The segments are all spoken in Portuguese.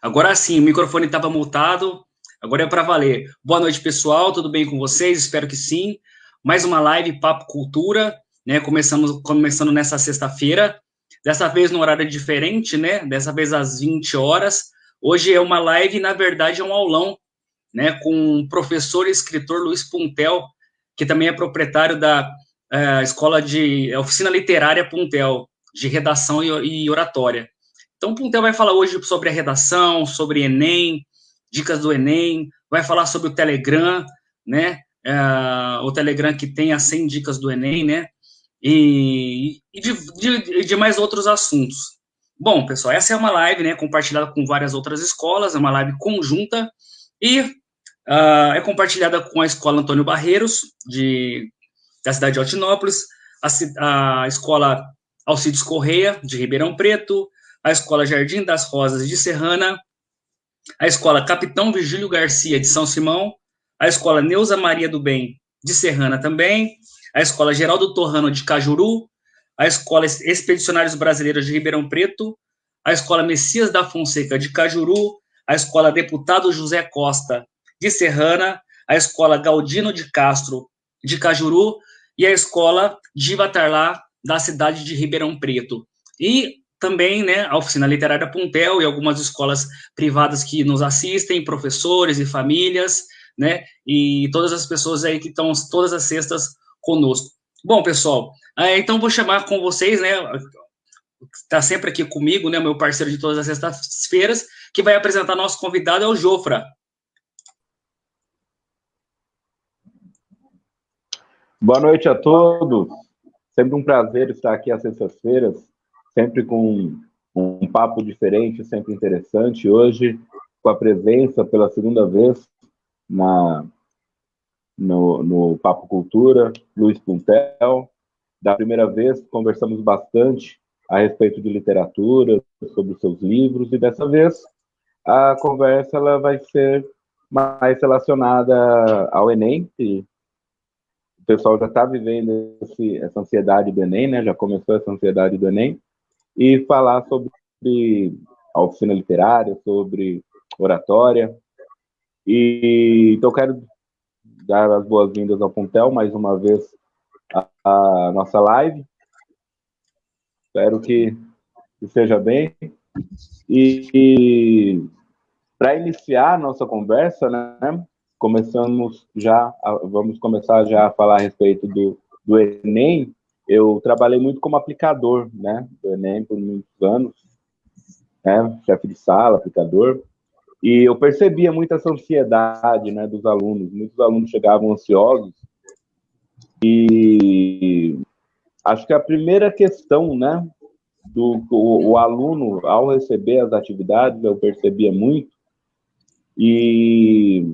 Agora sim, o microfone estava mutado, agora é para valer. Boa noite, pessoal, tudo bem com vocês? Espero que sim. Mais uma live Papo Cultura, né? Começando nessa sexta-feira, dessa vez no horário diferente, né? Dessa vez às 20 horas. Hoje é uma live, na verdade, é um aulão, né? Com o professor e escritor Luiz Puntel, que também é proprietário da escola de Oficina Literária Puntel, de redação e oratória. Então, o Puntel vai falar hoje sobre a redação, sobre Enem, dicas do Enem, vai falar sobre o Telegram, né? O Telegram que tem as 100 dicas do Enem, né? E de mais outros assuntos. Bom, pessoal, essa é uma live, né, compartilhada com várias outras escolas, é uma live conjunta e é compartilhada com a Escola Antônio Barreiros, da cidade de Altinópolis, a Escola Alcides Correia, de Ribeirão Preto, a Escola Jardim das Rosas, de Serrana, a Escola Capitão Virgílio Garcia, de São Simão, a Escola Neuza Maria do Bem, de Serrana também, a Escola Geraldo Torrano, de Cajuru, a Escola Expedicionários Brasileiros de Ribeirão Preto, a Escola Messias da Fonseca, de Cajuru, a Escola Deputado José Costa, de Serrana, a Escola Galdino de Castro, de Cajuru, e a Escola Diva Tarlá, da cidade de Ribeirão Preto. E também, né, a Oficina Literária Puntel e algumas escolas privadas que nos assistem, professores e famílias, né, e todas as pessoas aí que estão todas as sextas conosco. Bom, pessoal, então vou chamar com vocês, né, está sempre aqui comigo, né, meu parceiro de todas as sextas-feiras, que vai apresentar nosso convidado, é o Jofra. Boa noite a todos. Sempre um prazer estar aqui às sextas-feiras, sempre com um papo diferente, sempre interessante. Hoje, com a presença pela segunda vez no Papo Cultura, Luiz Puntel. Da primeira vez, conversamos bastante a respeito de literatura, sobre os seus livros, e dessa vez a conversa ela vai ser mais relacionada ao Enem, que o pessoal já está vivendo essa ansiedade do Enem, né? Já começou essa ansiedade do Enem, e falar sobre a oficina literária, sobre oratória. Então, quero dar as boas-vindas ao Puntel, mais uma vez, a nossa live. Espero que seja bem. E para iniciar a nossa conversa, né? Vamos começar já a falar a respeito do Enem. Eu trabalhei muito como aplicador, né, do Enem por muitos anos, né, chefe de sala, aplicador, e eu percebia muito essa ansiedade, né, dos alunos. Muitos alunos chegavam ansiosos, e acho que a primeira questão, né, o aluno, ao receber as atividades, eu percebia muito, e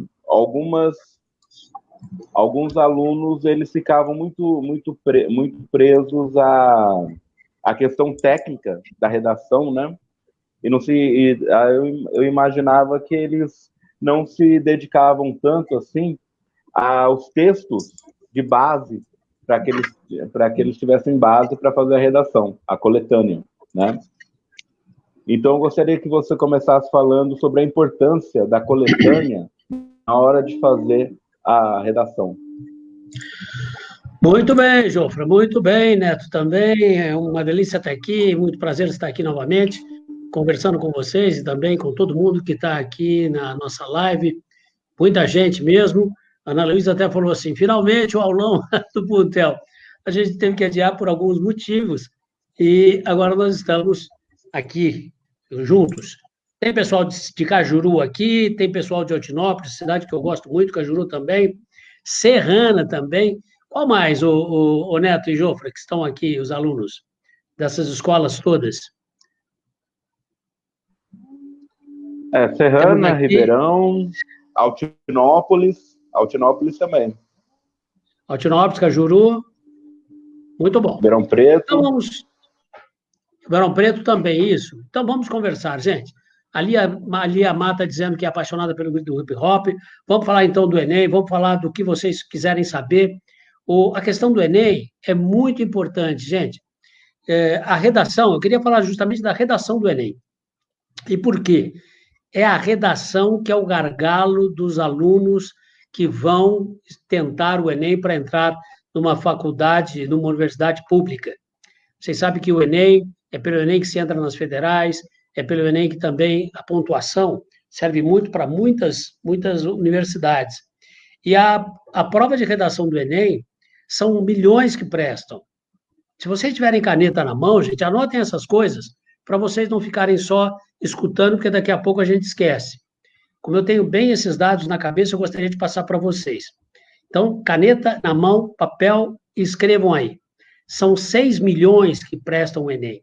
alguns alunos, eles ficavam muito presos à questão técnica da redação, né? Eu imaginava que eles não se dedicavam tanto assim aos textos de base, para que eles tivessem base para fazer a redação, a coletânea, né? Então, eu gostaria que você começasse falando sobre a importância da coletânea na hora de fazer a redação. Muito bem, Jofra, muito bem, Neto também, é uma delícia estar aqui, muito prazer estar aqui novamente, conversando com vocês e também com todo mundo que está aqui na nossa live, muita gente mesmo. A Ana Luísa até falou assim, finalmente o aulão do Puntel. A gente teve que adiar por alguns motivos e agora nós estamos aqui juntos. Tem pessoal de Cajuru aqui, tem pessoal de Altinópolis, cidade que eu gosto muito, Cajuru também, Serrana também. Qual mais, o Neto e Jofra, que estão aqui, os alunos dessas escolas todas? Serrana, Ribeirão, Altinópolis também. Altinópolis, Cajuru, muito bom. Ribeirão Preto. Então Ribeirão Preto também, isso. Então vamos conversar, gente. Ali a Má está dizendo que é apaixonada pelo do hip hop. Vamos falar então do Enem, vamos falar do que vocês quiserem saber. A questão do Enem é muito importante, gente. A redação, eu queria falar justamente da redação do Enem. E por quê? é a redação que é o gargalo dos alunos que vão tentar o Enem para entrar numa faculdade, numa universidade pública. Vocês sabem que o Enem é pelo Enem que se entra nas federais, é pelo Enem que também a pontuação serve muito para muitas universidades. E a prova de redação do Enem são milhões que prestam. Se vocês tiverem caneta na mão, gente, anotem essas coisas para vocês não ficarem só escutando, porque daqui a pouco a gente esquece. Como eu tenho bem esses dados na cabeça, eu gostaria de passar para vocês. Então, caneta na mão, papel, e escrevam aí. São 6 milhões que prestam o Enem.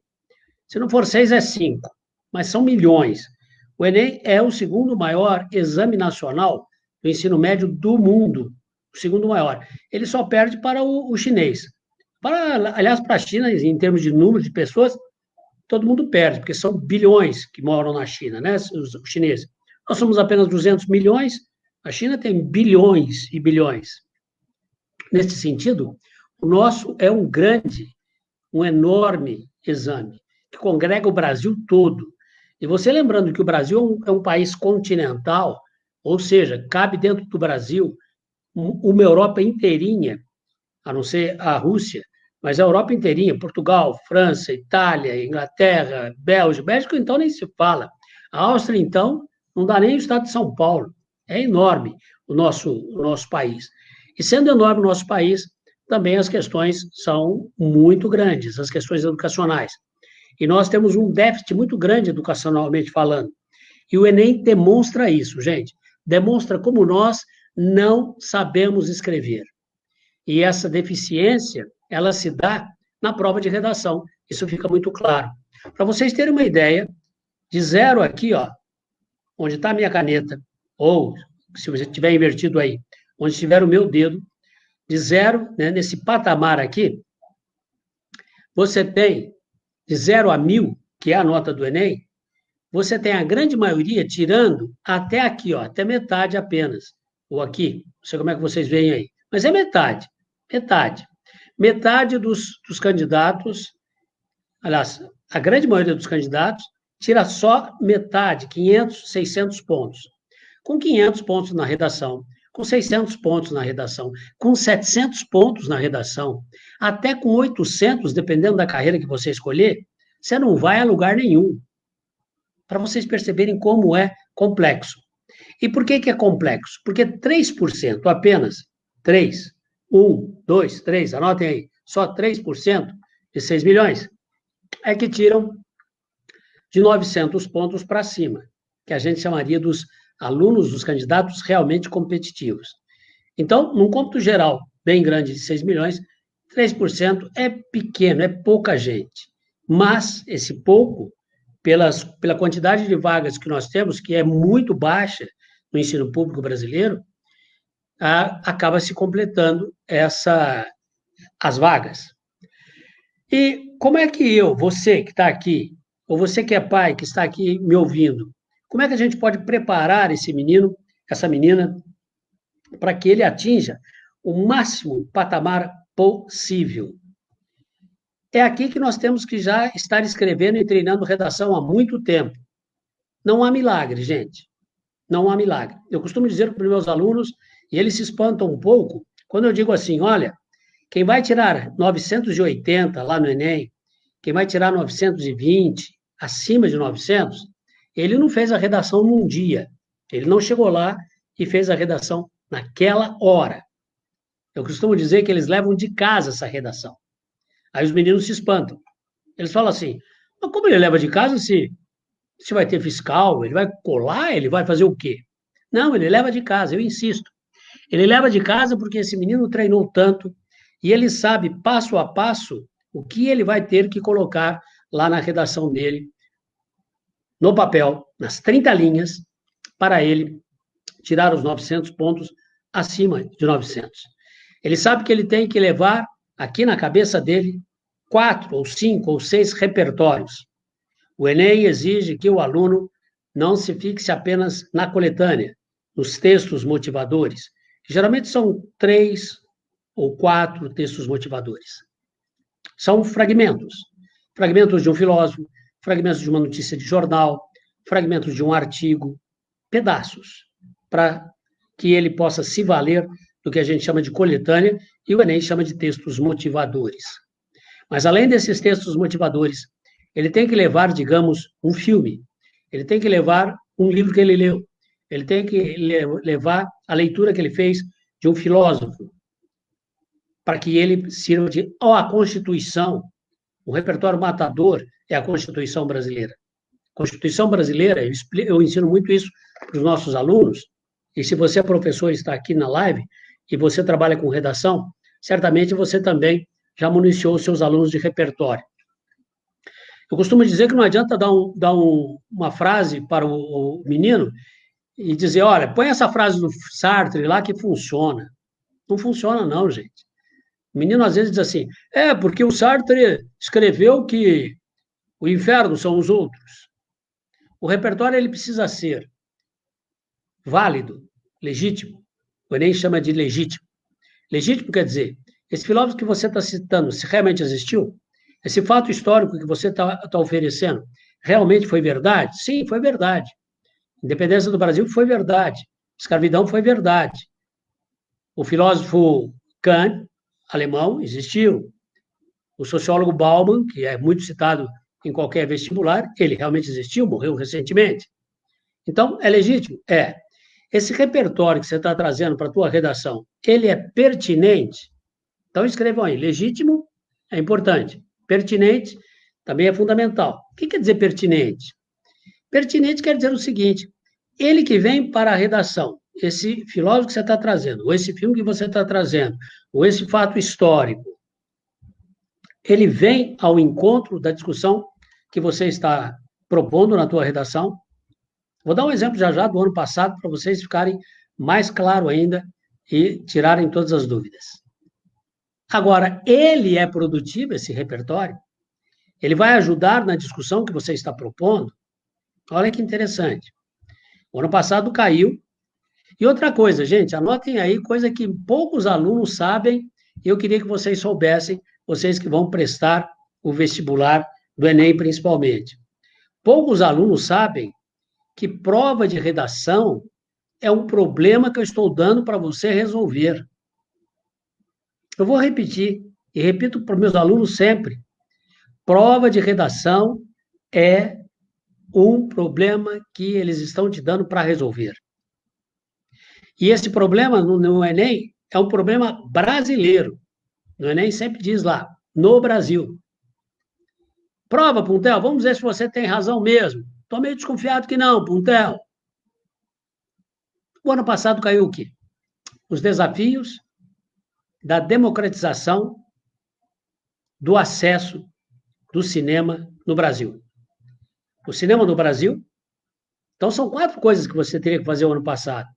Se não for 6, é 5, mas são milhões. O Enem é o segundo maior exame nacional do ensino médio do mundo, o segundo maior. Ele só perde para o chinês. Aliás, para a China, em termos de número de pessoas, todo mundo perde, porque são bilhões que moram na China, né, os chineses. Nós somos apenas 200 milhões, a China tem bilhões e bilhões. Nesse sentido, o nosso é um enorme exame, que congrega o Brasil todo. E você lembrando que o Brasil é um país continental, ou seja, cabe dentro do Brasil uma Europa inteirinha, a não ser a Rússia, mas a Europa inteirinha, Portugal, França, Itália, Inglaterra, Bélgica, então nem se fala. A Áustria, então, não dá nem o estado de São Paulo. É enorme o nosso país. E sendo enorme o nosso país, também as questões são muito grandes, as questões educacionais. E nós temos um déficit muito grande educacionalmente falando. E o Enem demonstra isso, gente. Demonstra como nós não sabemos escrever. E essa deficiência, ela se dá na prova de redação. Isso fica muito claro. Para vocês terem uma ideia, de 0 aqui, ó, onde está a minha caneta, ou, se você tiver invertido aí, onde estiver o meu dedo, de 0, né, nesse patamar aqui, você tem de 0 a 1000, que é a nota do Enem, você tem a grande maioria tirando até aqui, ó, até metade apenas. Ou aqui, não sei como é que vocês veem aí. Mas é metade. Metade dos candidatos, aliás, a grande maioria dos candidatos tira só metade, 500, 600 pontos. Com 500 pontos na redação, com 600 pontos na redação, com 700 pontos na redação, até com 800, dependendo da carreira que você escolher, você não vai a lugar nenhum. Para vocês perceberem como é complexo. E por que é complexo? Porque 3%, apenas 3, 1, 2, 3, anotem aí, só 3% de 6 milhões é que tiram de 900 pontos para cima, que a gente chamaria dos alunos, dos candidatos realmente competitivos. Então, num cômputo geral bem grande de 6 milhões, 3% é pequeno, é pouca gente. Mas esse pouco, pela quantidade de vagas que nós temos, que é muito baixa no ensino público brasileiro, acaba se completando as vagas. E como é que você que está aqui, ou você que é pai, que está aqui me ouvindo, como é que a gente pode preparar esse menino, essa menina, para que ele atinja o máximo patamar possível? É aqui que nós temos que já estar escrevendo e treinando redação há muito tempo. Não há milagre, gente. Não há milagre. Eu costumo dizer para os meus alunos, e eles se espantam um pouco, quando eu digo assim, olha, quem vai tirar 980 lá no Enem, quem vai tirar 920, acima de 900, ele não fez a redação num dia. Ele não chegou lá e fez a redação naquela hora. Eu costumo dizer que eles levam de casa essa redação. Aí os meninos se espantam. Eles falam assim, mas como ele leva de casa se vai ter fiscal, ele vai colar, ele vai fazer o quê? Não, ele leva de casa, eu insisto. Ele leva de casa porque esse menino treinou tanto e ele sabe, passo a passo, o que ele vai ter que colocar lá na redação dele, no papel, nas 30 linhas, para ele tirar os 900 pontos acima de 900. Ele sabe que ele tem que levar aqui na cabeça dele 4 ou 5 ou 6 repertórios. O Enem exige que o aluno não se fixe apenas na coletânea, nos textos motivadores, que geralmente são 3 ou 4 textos motivadores. São fragmentos. Fragmentos de um filósofo, fragmentos de uma notícia de jornal, fragmentos de um artigo, pedaços, para que ele possa se valer do que a gente chama de coletânea e o Enem chama de textos motivadores. Mas, além desses textos motivadores, ele tem que levar, digamos, um filme, ele tem que levar um livro que ele leu, ele tem que levar a leitura que ele fez de um filósofo, para que ele sirva de a Constituição. O repertório matador é a Constituição brasileira. A Constituição brasileira, eu ensino muito isso para os nossos alunos, e se você é professor e está aqui na live, e você trabalha com redação, certamente você também já municiou os seus alunos de repertório. Eu costumo dizer que não adianta dar uma frase para o menino e dizer, olha, põe essa frase do Sartre lá que funciona. Não funciona não, gente. O menino às vezes diz assim, porque o Sartre escreveu que o inferno são os outros. O repertório ele precisa ser válido, legítimo. O Enem chama de legítimo. Legítimo quer dizer, esse filósofo que você está citando, se realmente existiu, esse fato histórico que você está oferecendo, realmente foi verdade? Sim, foi verdade. Independência do Brasil foi verdade. Escravidão foi verdade. O filósofo Kant, alemão, existiu. O sociólogo Bauman, que é muito citado em qualquer vestibular, ele realmente existiu, morreu recentemente. Então, é legítimo? É. Esse repertório que você está trazendo para a tua redação, ele é pertinente? Então, escrevam aí, legítimo é importante. Pertinente também é fundamental. O que quer dizer pertinente? Pertinente quer dizer o seguinte, ele que vem para a redação, esse filósofo que você está trazendo, ou esse filme que você está trazendo, ou esse fato histórico, ele vem ao encontro da discussão que você está propondo na tua redação. Vou dar um exemplo já do ano passado, para vocês ficarem mais claro ainda e tirarem todas as dúvidas. Agora, ele é produtivo, esse repertório? Ele vai ajudar na discussão que você está propondo? Olha que interessante. O ano passado caiu. E outra coisa, gente, anotem aí, coisa que poucos alunos sabem, e eu queria que vocês soubessem, vocês que vão prestar o vestibular do Enem principalmente. Poucos alunos sabem que prova de redação é um problema que eu estou dando para você resolver. Eu vou repetir, e repito para os meus alunos sempre. Prova de redação é um problema que eles estão te dando para resolver. E esse problema no Enem é um problema brasileiro. No Enem sempre diz lá, no Brasil. Prova, Puntel, vamos ver se você tem razão mesmo. Estou meio desconfiado que não, Puntel. O ano passado caiu o quê? Os desafios da democratização do acesso do cinema no Brasil. O cinema no Brasil, então são 4 coisas que você teria que fazer o ano passado.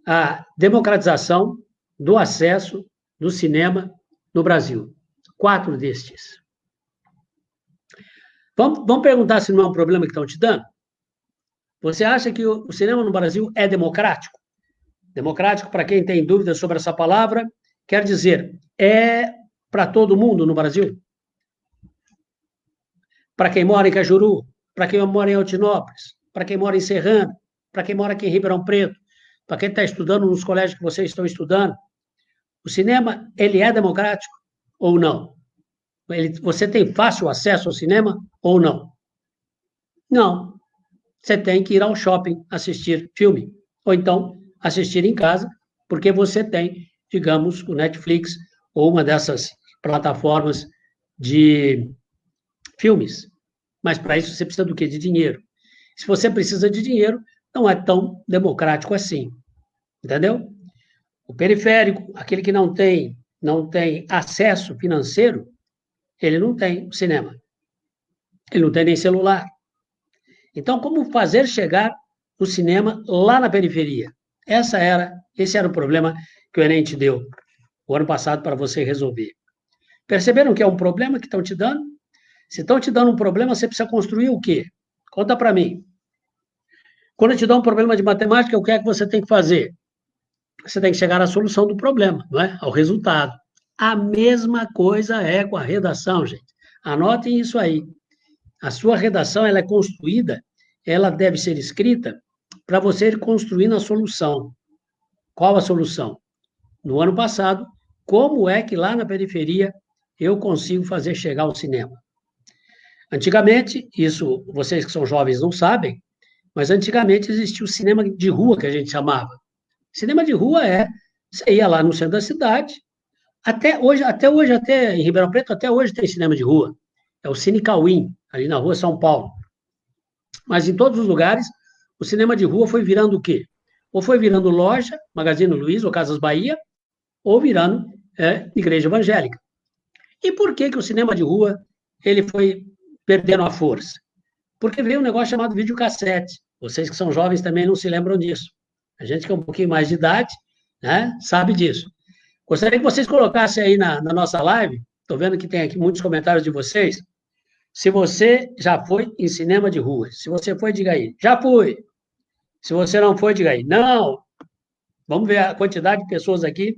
A democratização do acesso do cinema no Brasil. 4 destes. Vamos perguntar se não é um problema que estão te dando? Você acha que o cinema no Brasil é democrático? Democrático, para quem tem dúvidas sobre essa palavra, quer dizer, é para todo mundo no Brasil? Para quem mora em Cajuru, para quem mora em Altinópolis, para quem mora em Serrano, para quem mora aqui em Ribeirão Preto, para quem está estudando nos colégios que vocês estão estudando, o cinema, ele é democrático ou não? Você tem fácil acesso ao cinema ou não? Não. Você tem que ir ao shopping assistir filme, ou então assistir em casa, porque você tem, digamos, o Netflix ou uma dessas plataformas de filmes. Mas para isso você precisa do quê? De dinheiro. Se você precisa de dinheiro, não é tão democrático assim. Entendeu? O periférico, aquele que não tem acesso financeiro, ele não tem cinema. Ele não tem nem celular. Então, como fazer chegar o cinema lá na periferia? Esse era o problema que o Enem te deu o ano passado para você resolver. Perceberam que é um problema que estão te dando? Se estão te dando um problema, você precisa construir o quê? Conta para mim. Quando eu te dou um problema de matemática, o que é que você tem que fazer? Você tem que chegar à solução do problema, não é? Ao resultado. A mesma coisa é com a redação, gente. Anotem isso aí. A sua redação ela é construída ela deve ser escrita para você ir construindo a solução. Qual a solução? No ano passado, como é que lá na periferia eu consigo fazer chegar ao cinema? Antigamente, isso vocês que são jovens não sabem, mas antigamente existia o cinema de rua, que a gente chamava. Cinema de rua você ia lá no centro da cidade, até hoje, até em Ribeirão Preto, até hoje tem cinema de rua. É o Cine Cauim, ali na rua São Paulo. Mas em todos os lugares, o cinema de rua foi virando o quê? Ou foi virando loja, Magazine Luiza ou Casas Bahia, ou virando igreja evangélica. E por que o cinema de rua ele foi perdendo a força? Porque veio um negócio chamado videocassete. Vocês que são jovens também não se lembram disso. A gente que é um pouquinho mais de idade, né, sabe disso. Gostaria que vocês colocassem aí na nossa live, estou vendo que tem aqui muitos comentários de vocês, se você já foi em cinema de rua. Se você foi, diga aí. Já fui. Se você não foi, diga aí. Não. Vamos ver a quantidade de pessoas aqui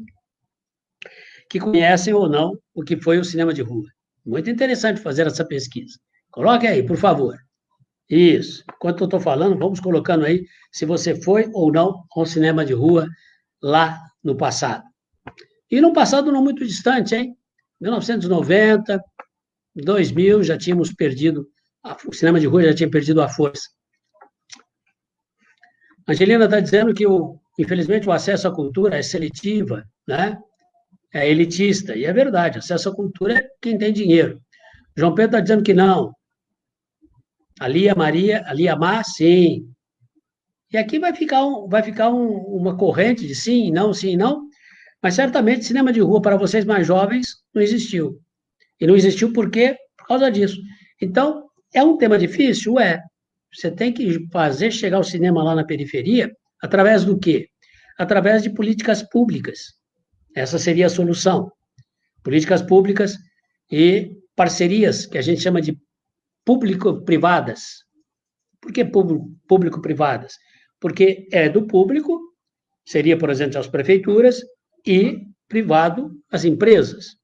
que conhecem ou não o que foi o cinema de rua. Muito interessante fazer essa pesquisa. Coloque aí, por favor. Isso. Enquanto eu estou falando, vamos colocando aí se você foi ou não ao cinema de rua lá no passado. E no passado não muito distante, hein? 1990, 2000, já tínhamos perdido, o cinema de rua já tinha perdido a força. A Angelina está dizendo que, infelizmente, o acesso à cultura é seletiva, né? É elitista, e é verdade, acesso à cultura é quem tem dinheiro. João Pedro está dizendo que não. Ali a Mar, sim. E aqui vai ficar uma corrente de sim, não, mas certamente cinema de rua para vocês mais jovens não existiu. E não existiu por quê? Por causa disso. Então, é um tema difícil? É. Você tem que fazer chegar o cinema lá na periferia através do quê? Através de políticas públicas. Essa seria a solução. Políticas públicas e parcerias, que a gente chama de público-privadas. Por que público-privadas? Porque é do público, seria, por exemplo, as prefeituras, e privado, as empresas.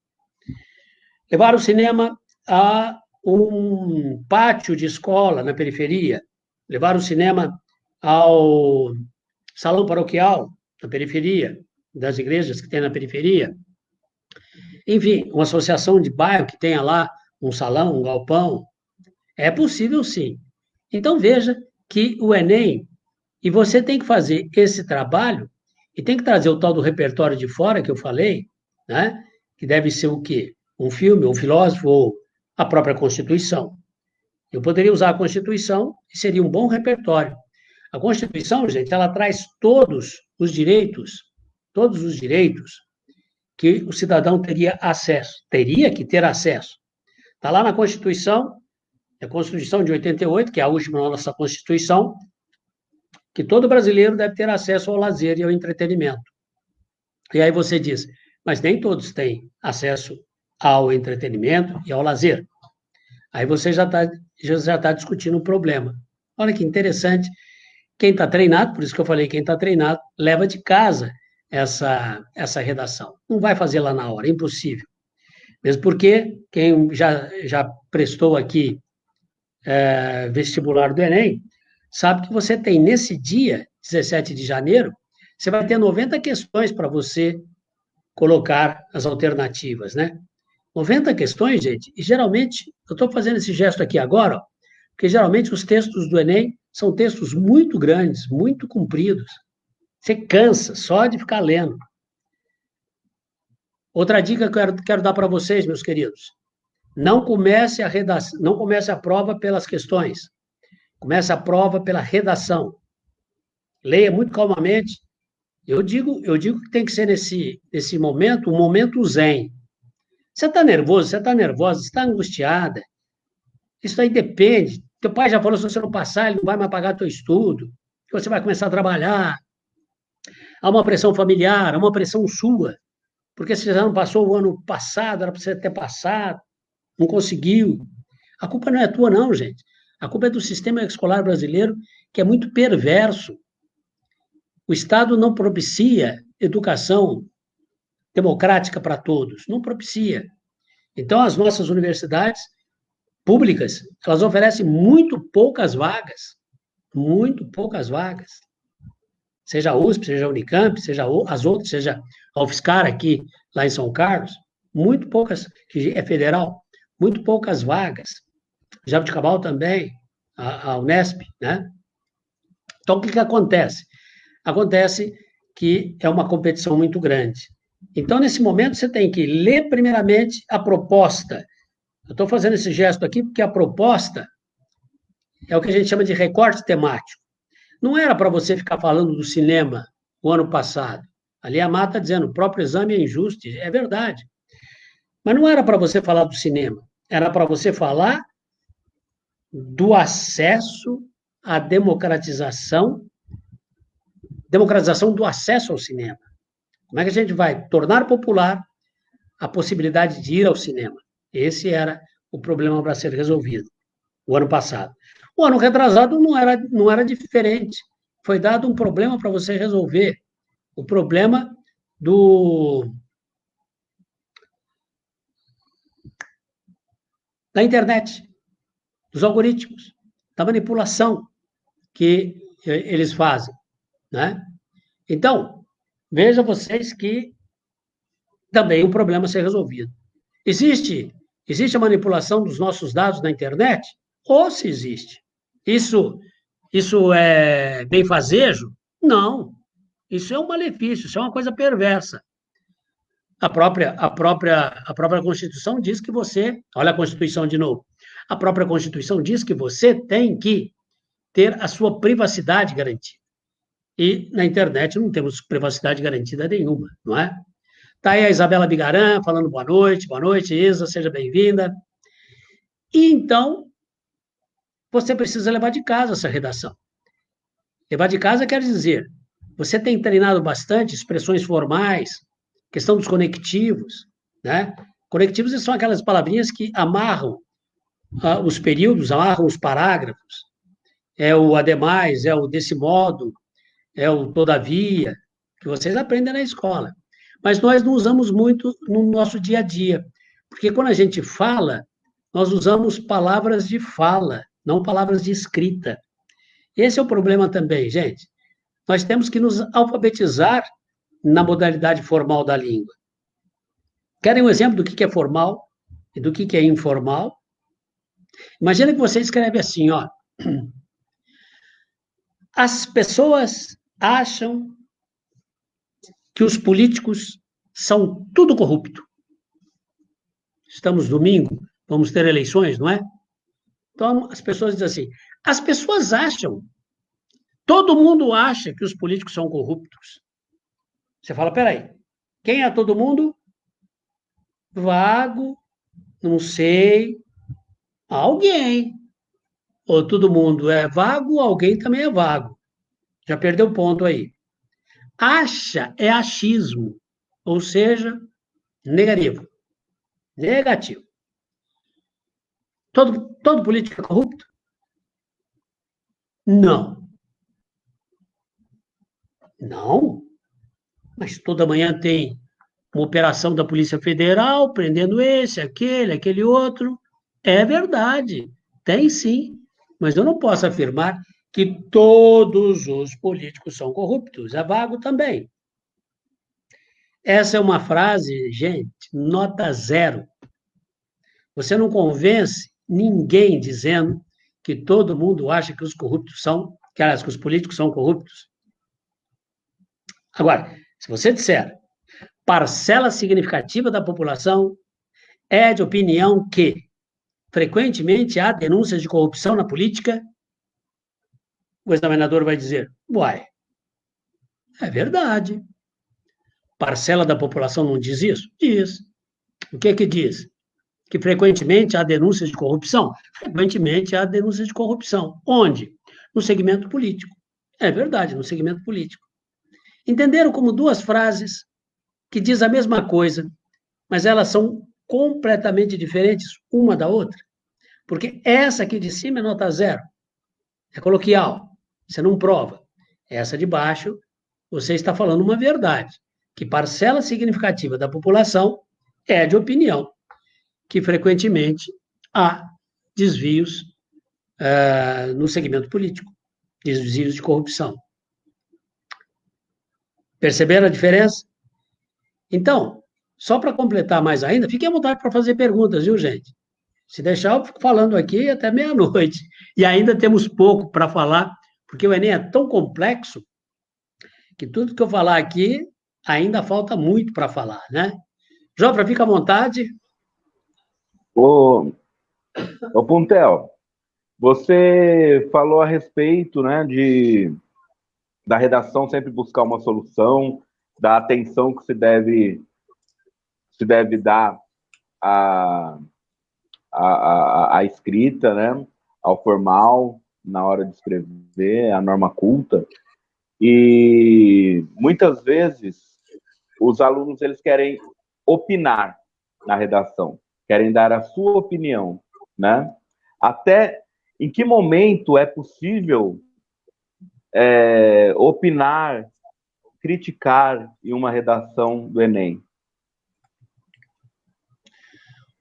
Levar o cinema a um pátio de escola na periferia, levar o cinema ao salão paroquial na periferia, das igrejas que tem na periferia. Enfim, uma associação de bairro que tenha lá um salão, um galpão. É possível, sim. Então, veja que o Enem, e você tem que fazer esse trabalho, e tem que trazer o tal do repertório de fora, que eu falei, né? Que deve ser o quê? Um filme, um filósofo, ou a própria Constituição. Eu poderia usar a Constituição, e seria um bom repertório. A Constituição, gente, ela traz todos os direitos que o cidadão teria que ter acesso. Está lá na Constituição, a Constituição de 88, que é a última nossa Constituição, que todo brasileiro deve ter acesso ao lazer e ao entretenimento. E aí você diz, mas nem todos têm acesso ao entretenimento e ao lazer. Aí você já tá discutindo um problema. Olha que interessante. Quem está treinado, por isso que eu falei, quem está treinado, leva de casa essa redação. Não vai fazer lá na hora, é impossível. Mesmo porque quem já prestou aqui vestibular do Enem, sabe que você tem nesse dia, 17 de janeiro, você vai ter 90 questões para você colocar as alternativas, né? 90 questões, gente, e geralmente, eu estou fazendo esse gesto aqui agora, porque geralmente os textos do Enem são textos muito grandes, muito compridos. Você cansa só de ficar lendo. Outra dica que eu quero dar para vocês, meus queridos. Não comece a prova pelas questões. Comece a prova pela redação. Leia muito calmamente. Eu digo que tem que ser nesse momento, um momento zen. Você está nervoso, você está nervosa, você está angustiada. Isso aí depende. Teu pai já falou, se você não passar, ele não vai mais pagar teu estudo. Você vai começar a trabalhar. Há uma pressão familiar, há uma pressão sua. Porque se você não passou o ano passado, era para você ter passado, não conseguiu. A culpa não é tua, não, gente. A culpa é do sistema escolar brasileiro, que é muito perverso. O Estado não propicia educação democrática para todos, não propicia. Então, as nossas universidades públicas, elas oferecem muito poucas vagas. muito poucas vagas. Seja a USP, seja a Unicamp, seja as outras, seja a UFSCar aqui, lá em São Carlos, muito poucas, que é federal, muito poucas vagas. Jabuticabal também, a Unesp, né? Então, o que acontece? Acontece que é uma competição muito grande. Então, nesse momento, você tem que ler, primeiramente, a proposta. Eu estou fazendo esse gesto aqui porque a proposta é o que a gente chama de recorte temático. Não era para você ficar falando do cinema o ano passado. Ali a Mata está dizendo, o próprio exame é injusto, é verdade. Mas não era para você falar do cinema, era para você falar do acesso à democratização do acesso ao cinema. Como é que a gente vai tornar popular a possibilidade de ir ao cinema? Esse era o problema para ser resolvido, o ano passado. O ano retrasado não era diferente. Foi dado um problema para você resolver. O problema da internet, dos algoritmos, da manipulação que eles fazem, né? Então, veja vocês que também o problema a ser resolvido. Existe a manipulação dos nossos dados na internet? Ou se existe. Isso é benfazejo? Não. Isso é um malefício, isso é uma coisa perversa. A própria Constituição diz que você, olha a Constituição de novo, a própria Constituição diz que você tem que ter a sua privacidade garantida. E na internet não temos privacidade garantida nenhuma, não é? Está aí a Isabela Bigarã falando boa noite, Isa, seja bem-vinda. E então, você precisa levar de casa essa redação. Levar de casa quer dizer, você tem treinado bastante expressões formais, questão dos conectivos, né? Conectivos são aquelas palavrinhas que amarram os períodos, amarram os parágrafos. É o ademais, é o desse modo, é o todavia, que vocês aprendem na escola. Mas nós não usamos muito no nosso dia a dia, porque quando a gente fala, nós usamos palavras de fala, não palavras de escrita. Esse é o problema também, gente. Nós temos que nos alfabetizar na modalidade formal da língua. Querem um exemplo do que é formal e do que é informal? Imagina que você escreve assim, ó. As pessoas acham que os políticos são tudo corrupto. Estamos domingo, vamos ter eleições, não é? Então, as pessoas dizem assim, as pessoas acham, todo mundo acha que os políticos são corruptos. Você fala, peraí, quem é todo mundo? Vago, não sei, alguém. Ou todo mundo é vago, alguém também é vago. Já perdeu o ponto aí. Acha é achismo, ou seja, negativo. Negativo. Todo político é corrupto? Não. Não. Mas toda manhã tem uma operação da Polícia Federal, prendendo esse, aquele outro. É verdade, tem sim. Mas eu não posso afirmar que todos os políticos são corruptos. É vago também. Essa é uma frase, gente, nota 0. Você não convence ninguém dizendo que todo mundo acha que os corruptos são, que os políticos são corruptos. Agora, se você disser parcela significativa da população é de opinião que frequentemente há denúncias de corrupção na política, o examinador vai dizer, uai, é verdade. Parcela da população não diz isso? Diz. O que é que diz? Que frequentemente há denúncias de corrupção? Frequentemente há denúncias de corrupção. Onde? No segmento político. É verdade, no segmento político. Entenderam como duas frases que diz a mesma coisa, mas elas são completamente diferentes uma da outra? Porque essa aqui de cima é nota 0. É coloquial. Você não prova. Essa de baixo, você está falando uma verdade. Que parcela significativa da população é de opinião que frequentemente há desvios no segmento político. desvios de corrupção. Perceberam a diferença? Então, só para completar mais ainda, fiquem à vontade para fazer perguntas, viu, gente? Se deixar, eu fico falando aqui até meia-noite. E ainda temos pouco para falar, porque o Enem é tão complexo que tudo que eu falar aqui ainda falta muito para falar, né? Jofra, fica à vontade. Ô Puntel, você falou a respeito, né, da redação sempre buscar uma solução, da atenção que se deve dar à escrita, né, ao formal, na hora de escrever, a norma culta. E muitas vezes os alunos eles querem opinar na redação, querem dar a sua opinião, né? Até em que momento é possível opinar, criticar em uma redação do Enem?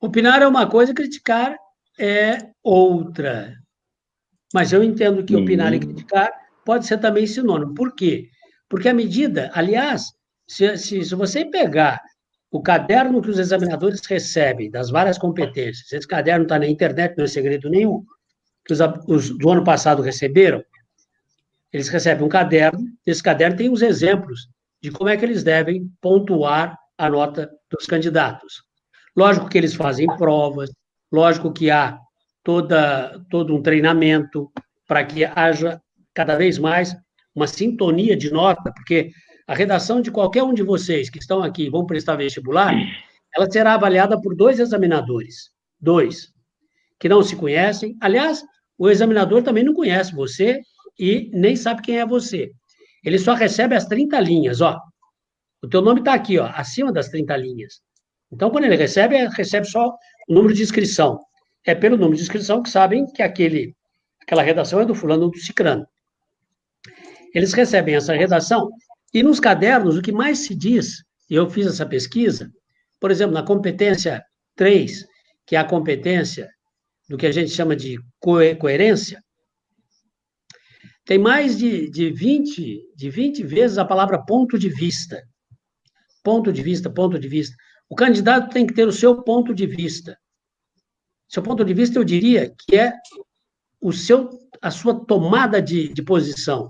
Opinar é uma coisa, criticar é outra. Mas eu entendo que opinar e criticar pode ser também sinônimo. Por quê? Porque à medida, aliás, se você pegar o caderno que os examinadores recebem das várias competências, esse caderno está na internet, não é segredo nenhum, que os do ano passado receberam, eles recebem um caderno, esse caderno tem os exemplos de como é que eles devem pontuar a nota dos candidatos. Lógico que eles fazem provas, lógico que há todo um treinamento para que haja cada vez mais uma sintonia de nota, porque a redação de qualquer um de vocês que estão aqui e vão prestar vestibular, ela será avaliada por 2 examinadores, 2, que não se conhecem. Aliás, o examinador também não conhece você e nem sabe quem é você. Ele só recebe as 30 linhas, ó. O teu nome está aqui, ó, acima das 30 linhas. Então, quando ele recebe só o número de inscrição. É pelo número de inscrição que sabem que aquela redação é do fulano ou do cicrano. Eles recebem essa redação e nos cadernos o que mais se diz, e eu fiz essa pesquisa, por exemplo, na competência 3, que é a competência do que a gente chama de coerência, tem mais de 20 vezes a palavra ponto de vista. Ponto de vista, ponto de vista. O candidato tem que ter o seu ponto de vista. Seu ponto de vista, eu diria, que é a sua tomada de posição.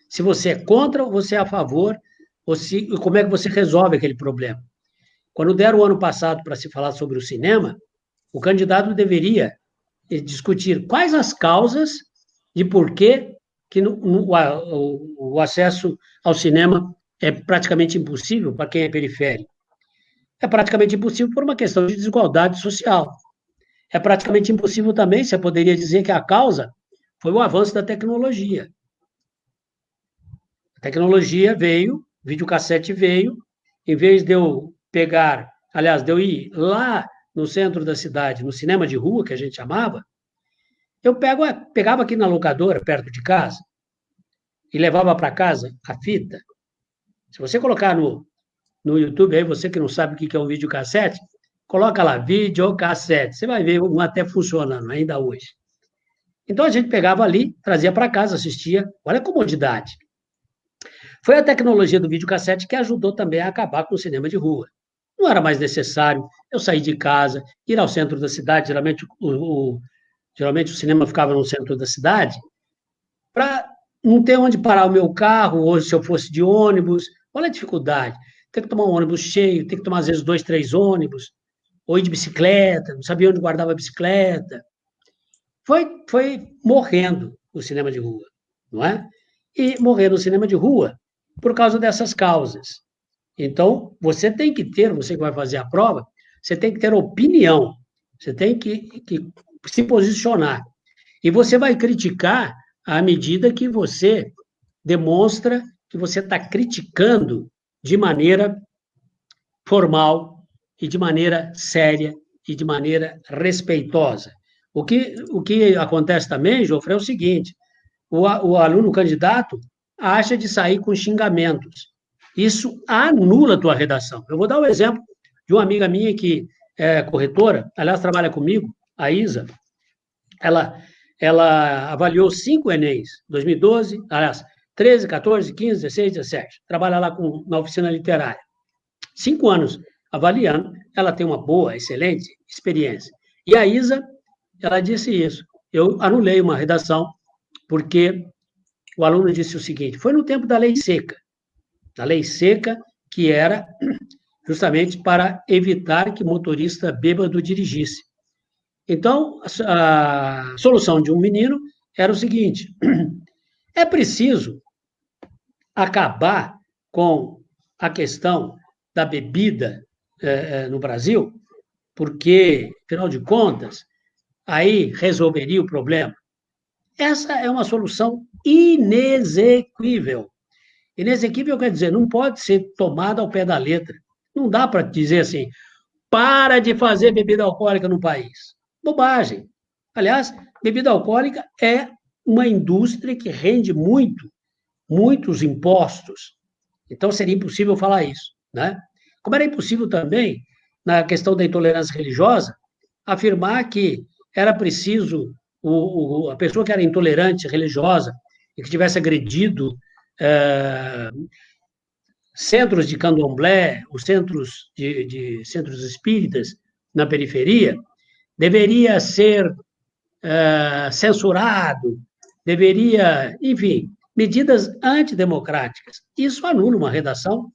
Se você é contra ou você é a favor, como é que você resolve aquele problema. Quando deram o ano passado para se falar sobre o cinema, o candidato deveria discutir quais as causas de por que o acesso ao cinema é praticamente impossível para quem é periférico. É praticamente impossível por uma questão de desigualdade social. É praticamente impossível também, você poderia dizer que a causa foi o avanço da tecnologia. A tecnologia veio, o videocassete veio, em vez de eu de eu ir lá no centro da cidade, no cinema de rua, que a gente chamava, eu pegava aqui na locadora, perto de casa, e levava para casa a fita. Se você colocar no YouTube, aí você que não sabe o que é um videocassete, coloca lá, videocassete. Você vai ver um até funcionando, ainda hoje. Então, a gente pegava ali, trazia para casa, assistia. Olha a comodidade. Foi a tecnologia do videocassete que ajudou também a acabar com o cinema de rua. Não era mais necessário eu sair de casa, ir ao centro da cidade, geralmente o cinema ficava no centro da cidade, para não ter onde parar o meu carro, ou se eu fosse de ônibus. Olha a dificuldade. Tem que tomar um ônibus cheio, tem que tomar, às vezes, 2, 3 ônibus, ou ir de bicicleta, não sabia onde guardava a bicicleta. Foi morrendo o cinema de rua, não é? E morrendo o cinema de rua por causa dessas causas. Então, você que vai fazer a prova, você tem que ter opinião, você tem que se posicionar. E você vai criticar à medida que você demonstra que você está criticando de maneira formal e de maneira séria e de maneira respeitosa. O que acontece também, Jofre, é o seguinte, o aluno candidato acha de sair com xingamentos. Isso anula a tua redação. Eu vou dar um exemplo de uma amiga minha que é corretora, aliás, trabalha comigo, a Isa. Ela ela avaliou 5 Enems, 2012, aliás, 13, 14, 15, 16, 17. Trabalha lá na oficina literária. 5 anos avaliando, ela tem uma boa, excelente experiência. E a Isa, ela disse isso. Eu anulei uma redação, porque o aluno disse o seguinte, foi no tempo da lei seca, que era justamente para evitar que motorista bêbado dirigisse. Então, a solução de um menino era o seguinte, é preciso acabar com a questão da bebida no Brasil, porque, afinal de contas, aí resolveria o problema. Essa é uma solução inexequível. Inexequível quer dizer, não pode ser tomada ao pé da letra. Não dá para dizer assim, para de fazer bebida alcoólica no país. Bobagem. Aliás, bebida alcoólica é uma indústria que rende muitos impostos. Então, seria impossível falar isso, né? Como era impossível também, na questão da intolerância religiosa, afirmar que era preciso a pessoa que era intolerante religiosa e que tivesse agredido centros de candomblé, os centros de centros espíritas na periferia, deveria ser censurado, deveria, enfim, medidas antidemocráticas. Isso anula uma redação,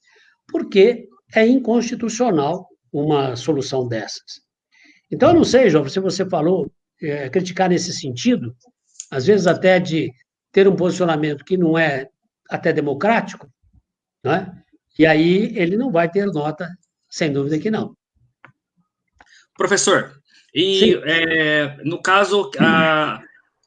porque é inconstitucional uma solução dessas. Então, eu não sei, João, se você falou, criticar nesse sentido, às vezes até de ter um posicionamento que não é até democrático, né? E aí ele não vai ter nota, sem dúvida que não. Professor, e no caso,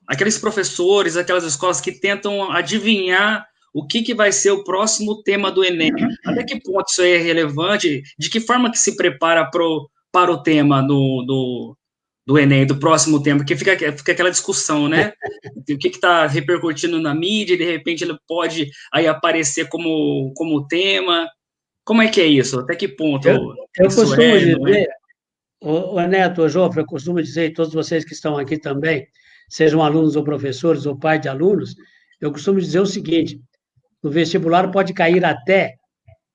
aqueles professores, aquelas escolas que tentam adivinhar o que vai ser o próximo tema do Enem, até que ponto isso é relevante? De que forma que se prepara para o tema do Enem, do próximo tema? Porque fica aquela discussão, né? O que está repercutindo na mídia, e de repente ele pode aí aparecer como tema. Como é que é isso? Até que ponto eu isso costumo dizer, não é? o Neto, o Jofre, eu costumo dizer, e todos vocês que estão aqui também, sejam alunos ou professores ou pai de alunos, eu costumo dizer o seguinte, no vestibular pode cair até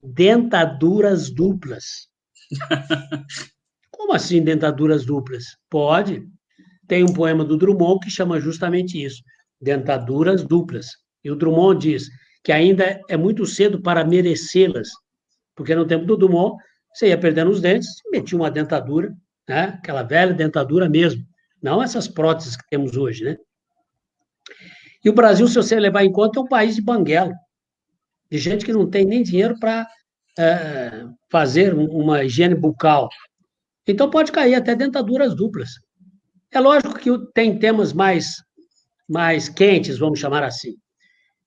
dentaduras duplas. Como assim dentaduras duplas? Pode. Tem um poema do Drummond que chama justamente isso, dentaduras duplas. E o Drummond diz que ainda é muito cedo para merecê-las, porque no tempo do Drummond, você ia perdendo os dentes, metia uma dentadura, né? Aquela velha dentadura mesmo, não essas próteses que temos hoje, né? E o Brasil, se você levar em conta, é um país de banguelo, de gente que não tem nem dinheiro para fazer uma higiene bucal. Então, pode cair até dentaduras duplas. É lógico que tem temas mais quentes, vamos chamar assim.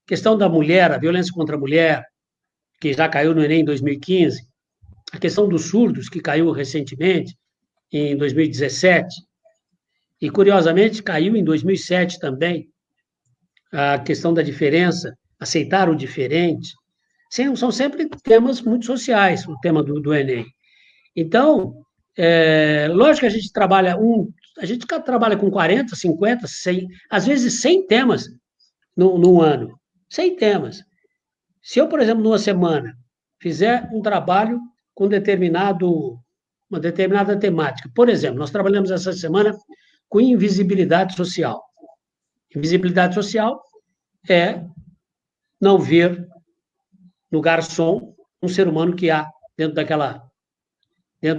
Questão da mulher, a violência contra a mulher, que já caiu no Enem em 2015. A questão dos surdos, que caiu recentemente, em 2017. E, curiosamente, caiu em 2007 também. A questão da diferença, aceitar o diferente. São sempre temas muito sociais, o tema do Enem. Então, lógico que a gente trabalha com 40, 50, 100, às vezes 100 temas no ano. 100 temas. Se eu, por exemplo, numa semana, fizer um trabalho com uma determinada temática, por exemplo, nós trabalhamos essa semana com invisibilidade social. Invisibilidade social é não ver no garçom um ser humano que há dentro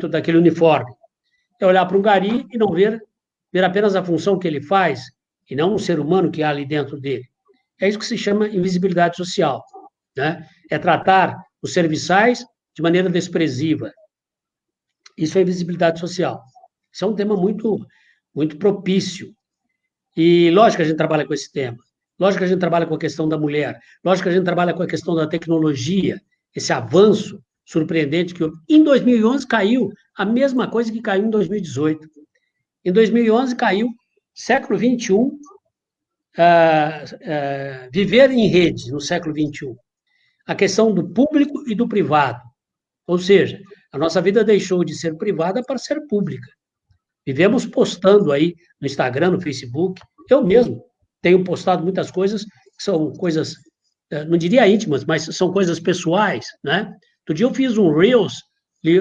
daquele uniforme. É olhar para um gari e não ver apenas a função que ele faz, e não um ser humano que há ali dentro dele. É isso que se chama invisibilidade social, né? É tratar os serviçais de maneira desprezível. Isso é invisibilidade social. Isso é um tema muito, muito propício. E lógico que a gente trabalha com esse tema. Lógico que a gente trabalha com a questão da mulher. Lógico que a gente trabalha com a questão da tecnologia, esse avanço surpreendente que em 2011 caiu a mesma coisa que caiu em 2018. Em 2011 caiu século XXI, viver em rede no século XXI. A questão do público e do privado. Ou seja, a nossa vida deixou de ser privada para ser pública. Vivemos postando aí no Instagram, no Facebook, Eu mesmo tenho postado muitas coisas que são coisas, não diria íntimas, mas são coisas pessoais, né? Outro dia eu fiz um Reels,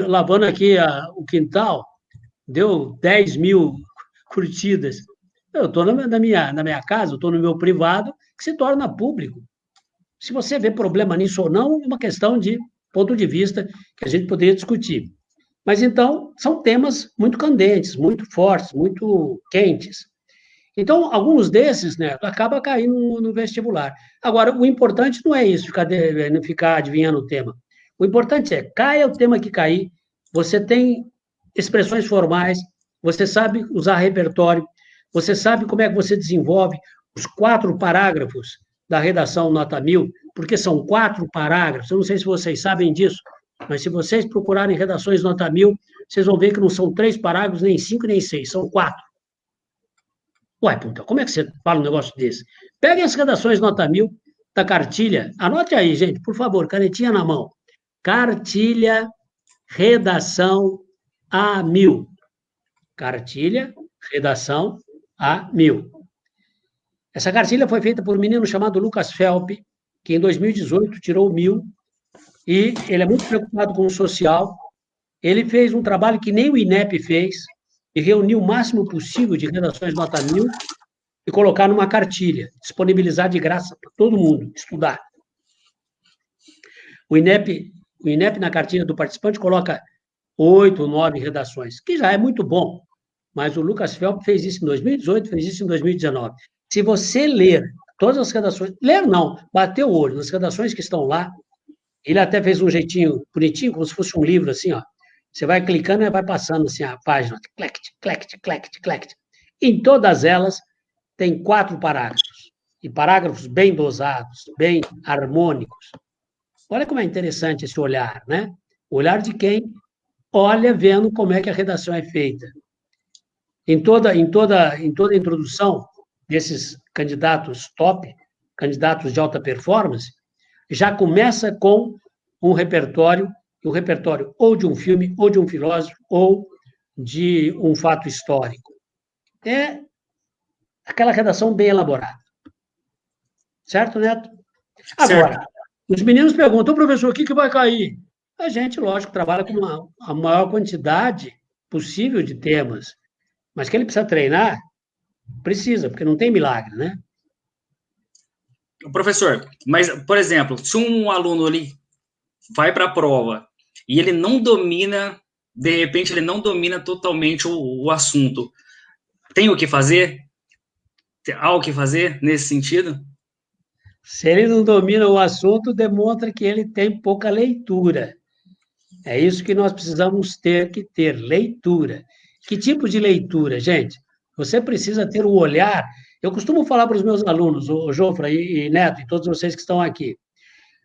lavando aqui o quintal, deu 10 mil curtidas. Eu estou na minha casa, eu estou no meu privado, que se torna público. Se você vê problema nisso ou não, é uma questão de ponto de vista que a gente poderia discutir. Mas, então, são temas muito candentes, muito fortes, muito quentes. Então, alguns desses, né, acaba caindo no vestibular. Agora, o importante não é isso, não ficar adivinhando o tema. O importante é, caia o tema que cair, você tem expressões formais, você sabe usar repertório, você sabe como é que você desenvolve os 4 parágrafos da redação nota 1000, porque são 4 parágrafos, eu não sei se vocês sabem disso, mas se vocês procurarem redações nota 1000, vocês vão ver que não são 3 parágrafos, nem 5, nem 6, são 4. Ué, puta, como é que você fala um negócio desse? Peguem as redações nota 1000 da cartilha, anote aí, gente, por favor, canetinha na mão. Cartilha, redação A1000. Cartilha, redação A1000. Essa cartilha foi feita por um menino chamado Lucas Felp, que em 2018 tirou 1000, e ele é muito preocupado com o social. Ele fez um trabalho que nem o INEP fez, e reuniu o máximo possível de redações nota 1000 e colocar numa cartilha, disponibilizar de graça para todo mundo estudar. O INEP na cartilha do participante coloca 8 ou 9 redações, que já é muito bom, mas o Lucas Felp fez isso em 2018, fez isso em 2019. Se você ler todas as redações, ler não, bater o olho nas redações que estão lá, ele até fez um jeitinho bonitinho, como se fosse um livro assim, ó. Você vai clicando e vai passando assim a página, clect, clect, clect, clect. Em todas elas tem 4 parágrafos, e parágrafos bem dosados, bem harmônicos. Olha como é interessante esse olhar, né? O olhar de quem olha vendo como é que a redação é feita. Em toda a introdução desses candidatos top, candidatos de alta performance, já começa com um repertório ou de um filme, ou de um filósofo, ou de um fato histórico. É aquela redação bem elaborada. Certo, Neto? Agora, certo. Os meninos perguntam, professor, o que vai cair? A gente, lógico, trabalha com a maior quantidade possível de temas, mas que ele precisa treinar, precisa, porque não tem milagre, né? Professor, mas, por exemplo, se um aluno ali vai para a prova e ele não domina, de repente ele não domina totalmente o assunto, tem o que fazer? Há o que fazer nesse sentido? Se ele não domina o assunto, demonstra que ele tem pouca leitura. É isso que nós precisamos ter leitura. Que tipo de leitura, gente? Você precisa ter o olhar. Eu costumo falar para os meus alunos, o Jofra e Neto, e todos vocês que estão aqui.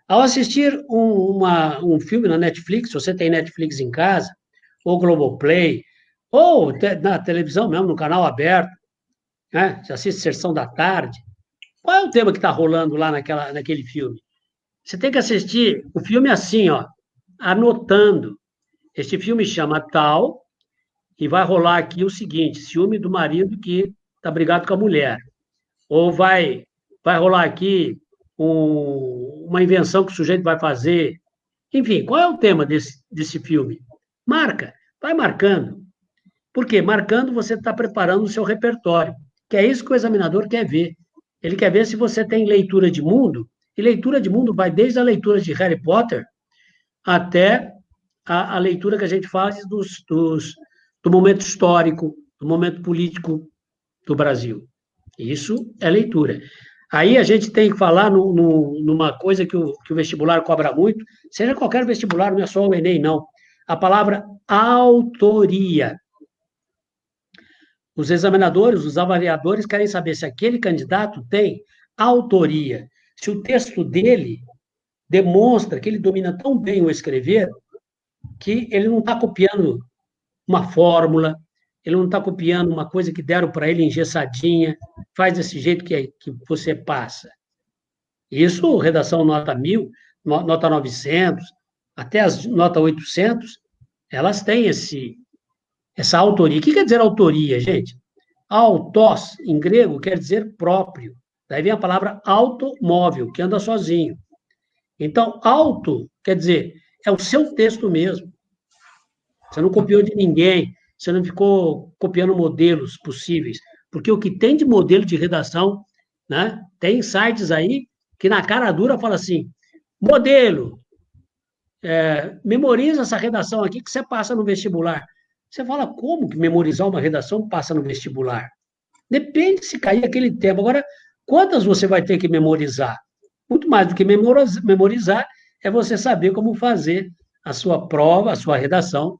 Ao assistir um filme na Netflix, se você tem Netflix em casa, ou Globoplay, ou na televisão mesmo, no canal aberto, né? Você assiste Sessão da Tarde, qual é o tema que está rolando lá naquele filme? Você tem que assistir o filme assim, ó, anotando. Este filme chama tal, e vai rolar aqui o seguinte, ciúme do marido que está brigado com a mulher. Ou vai rolar aqui uma invenção que o sujeito vai fazer. Enfim, qual é o tema desse filme? Marca, vai marcando. Por quê? Marcando, você está preparando o seu repertório, que é isso que o examinador quer ver. Ele quer ver se você tem leitura de mundo, e leitura de mundo vai desde a leitura de Harry Potter até a leitura que a gente faz do momento histórico, do momento político do Brasil. Isso é leitura. Aí a gente tem que falar numa coisa que o vestibular cobra muito, seja qualquer vestibular, não é só o Enem, não. A palavra autoria. Os examinadores, os avaliadores querem saber se aquele candidato tem autoria, se o texto dele demonstra que ele domina tão bem o escrever que ele não está copiando uma fórmula, ele não está copiando uma coisa que deram para ele engessadinha, faz desse jeito que você passa. Isso, redação nota 1000, nota 900, até as nota 800, elas têm essa autoria. O que quer dizer autoria, gente? Autos, em grego, quer dizer próprio. Daí vem a palavra automóvel, que anda sozinho. Então, auto quer dizer, é o seu texto mesmo. Você não copiou de ninguém, você não ficou copiando modelos possíveis. Porque o que tem de modelo de redação, né? Tem sites aí que na cara dura fala assim, modelo, memoriza essa redação aqui que você passa no vestibular. Você fala, como que memorizar uma redação passa no vestibular? Depende se cair aquele tempo. Agora, quantas você vai ter que memorizar? Muito mais do que memorizar é você saber como fazer a sua prova, a sua redação,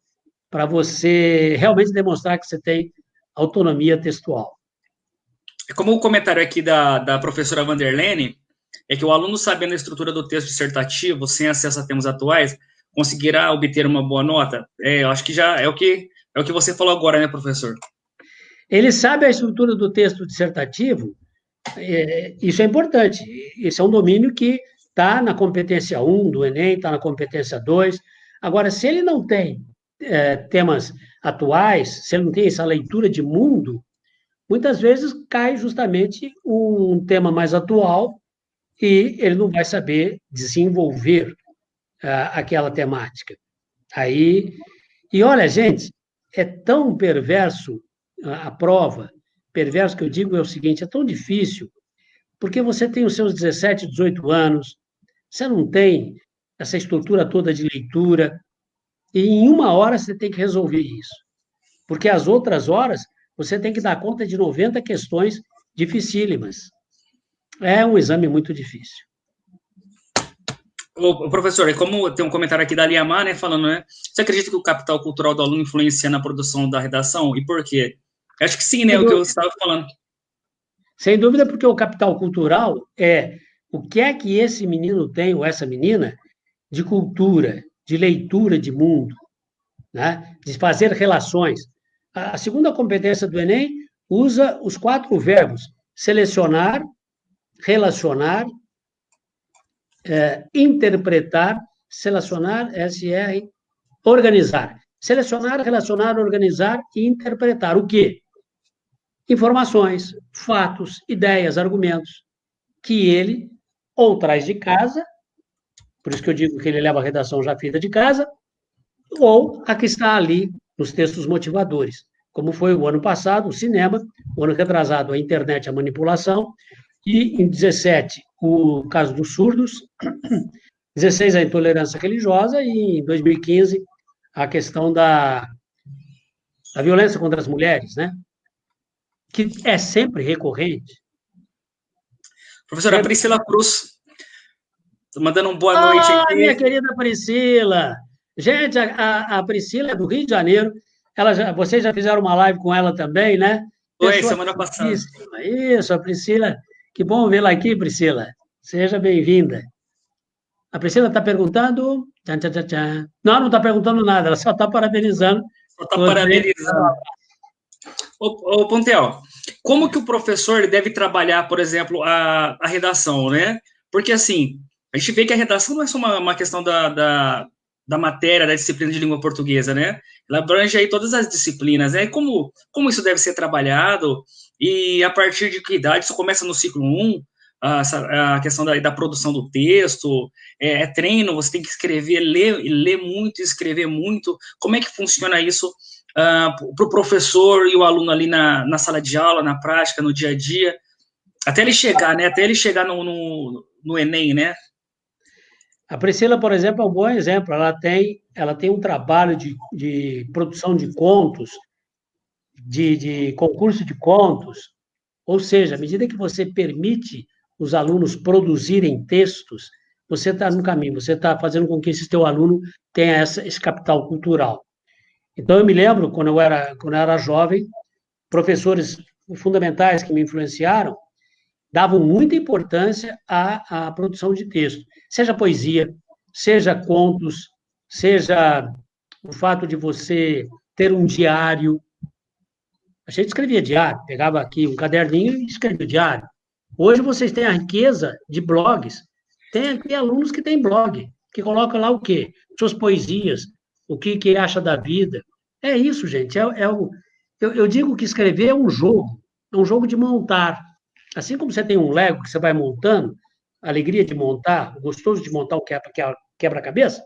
para você realmente demonstrar que você tem autonomia textual. Como o comentário aqui da professora Vanderlene, é que o aluno, sabendo a estrutura do texto dissertativo, sem acesso a termos atuais, conseguirá obter uma boa nota? Eu acho que já é o que você falou agora, né, professor? Ele sabe a estrutura do texto dissertativo, isso é importante, isso é um domínio que está na competência 1 do Enem, está na competência 2. Agora, se ele não tem temas atuais, se ele não tem essa leitura de mundo, muitas vezes cai justamente um tema mais atual e ele não vai saber desenvolver aquela temática. Aí, e olha, gente, é tão perverso a prova, perverso que eu digo é o seguinte, é tão difícil, porque você tem os seus 17, 18 anos, você não tem essa estrutura toda de leitura, e em uma hora você tem que resolver isso. Porque as outras horas você tem que dar conta de 90 questões dificílimas. É um exame muito difícil. Ô, professor, e como tem um comentário aqui da Liamar, né, falando, né, você acredita que o capital cultural do aluno influencia na produção da redação? E por quê? Acho que sim, né, o que eu estava falando. Sem dúvida, porque o capital cultural é o que é que esse menino tem, ou essa menina, de cultura, de leitura de mundo, né? De fazer relações. A segunda competência do Enem usa os 4 verbos: selecionar, relacionar, interpretar, selecionar, SR, organizar. Selecionar, relacionar, organizar e interpretar. O quê? Informações, fatos, ideias, argumentos, que ele ou traz de casa, por isso que eu digo que ele leva a redação já feita de casa, ou a que está ali nos textos motivadores, como foi o ano passado, o cinema, o ano retrasado, a internet, a manipulação, e em 17, o caso dos surdos, 16, a intolerância religiosa, e em 2015, a questão da violência contra as mulheres, né? Que é sempre recorrente. Professora Priscila Cruz, estou mandando uma boa noite aqui. Minha querida Priscila! Gente, a Priscila é do Rio de Janeiro, vocês já fizeram uma live com ela também, né? Foi, semana passada. Isso, a Priscila, que bom vê-la aqui, Priscila. Seja bem-vinda. A Priscila está perguntando... Não está perguntando nada, ela só está parabenizando. Só está parabenizando. Ô, Pontel, como que o professor deve trabalhar, por exemplo, a redação, né? Porque, assim, a gente vê que a redação não é só uma questão da matéria, da disciplina de língua portuguesa, né? Ela abrange aí todas as disciplinas, né? Como isso deve ser trabalhado e a partir de que idade? Isso começa no ciclo 1, a questão da produção do texto, treino, você tem que escrever, ler muito, escrever muito. Como é que funciona isso para o professor e o aluno ali na sala de aula, na prática, no dia a dia, até ele chegar, né? Até ele chegar no Enem, né? A Priscila, por exemplo, é um bom exemplo. Ela tem um trabalho de produção de contos, de concurso de contos, ou seja, à medida que você permite os alunos produzirem textos, você está no caminho, você está fazendo com que esse teu aluno tenha esse capital cultural. Então, eu me lembro, quando eu era jovem, professores fundamentais que me influenciaram davam muita importância à produção de texto, seja poesia, seja contos, seja o fato de você ter um diário. A gente escrevia diário, pegava aqui um caderninho e escrevia diário. Hoje vocês têm a riqueza de blogs. Tem alunos que têm blog, que colocam lá o quê? Suas poesias, o que acha da vida. É isso, gente. Eu digo que escrever é um jogo. é um jogo de montar. Assim como você tem um Lego que você vai montando, a alegria de montar, o gostoso de montar um quebra-cabeça,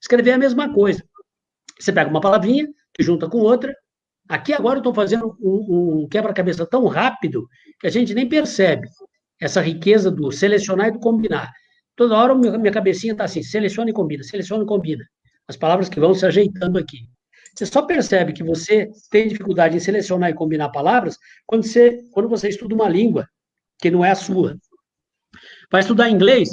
escrever é a mesma coisa. Você pega uma palavrinha, que junta com outra. Aqui agora eu estou fazendo um quebra-cabeça tão rápido que a gente nem percebe essa riqueza do selecionar e do combinar. Toda hora minha cabecinha está assim, seleciona e combina. As palavras que vão se ajeitando aqui. Você só percebe que você tem dificuldade em selecionar e combinar palavras quando você estuda uma língua que não é a sua. Vai estudar inglês,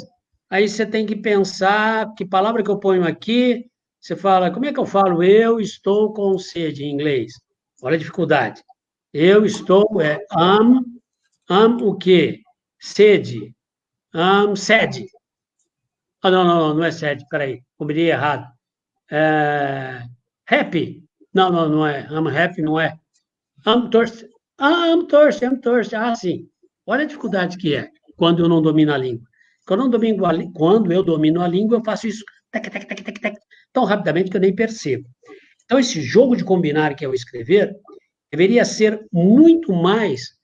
aí você tem que pensar que palavra que eu ponho aqui, você fala, como é que eu falo? Eu estou com sede em inglês. Olha a dificuldade. Eu estou, o quê? Sede. Sede. Não é sede, peraí, combinei errado. Happy. Não é. Happy não é. Thirsty. I'm thirsty. Sim. Olha a dificuldade que é quando eu não domino a língua. Quando eu domino a língua, eu faço isso tão rapidamente que eu nem percebo. Então, esse jogo de combinar que é o escrever deveria ser muito mais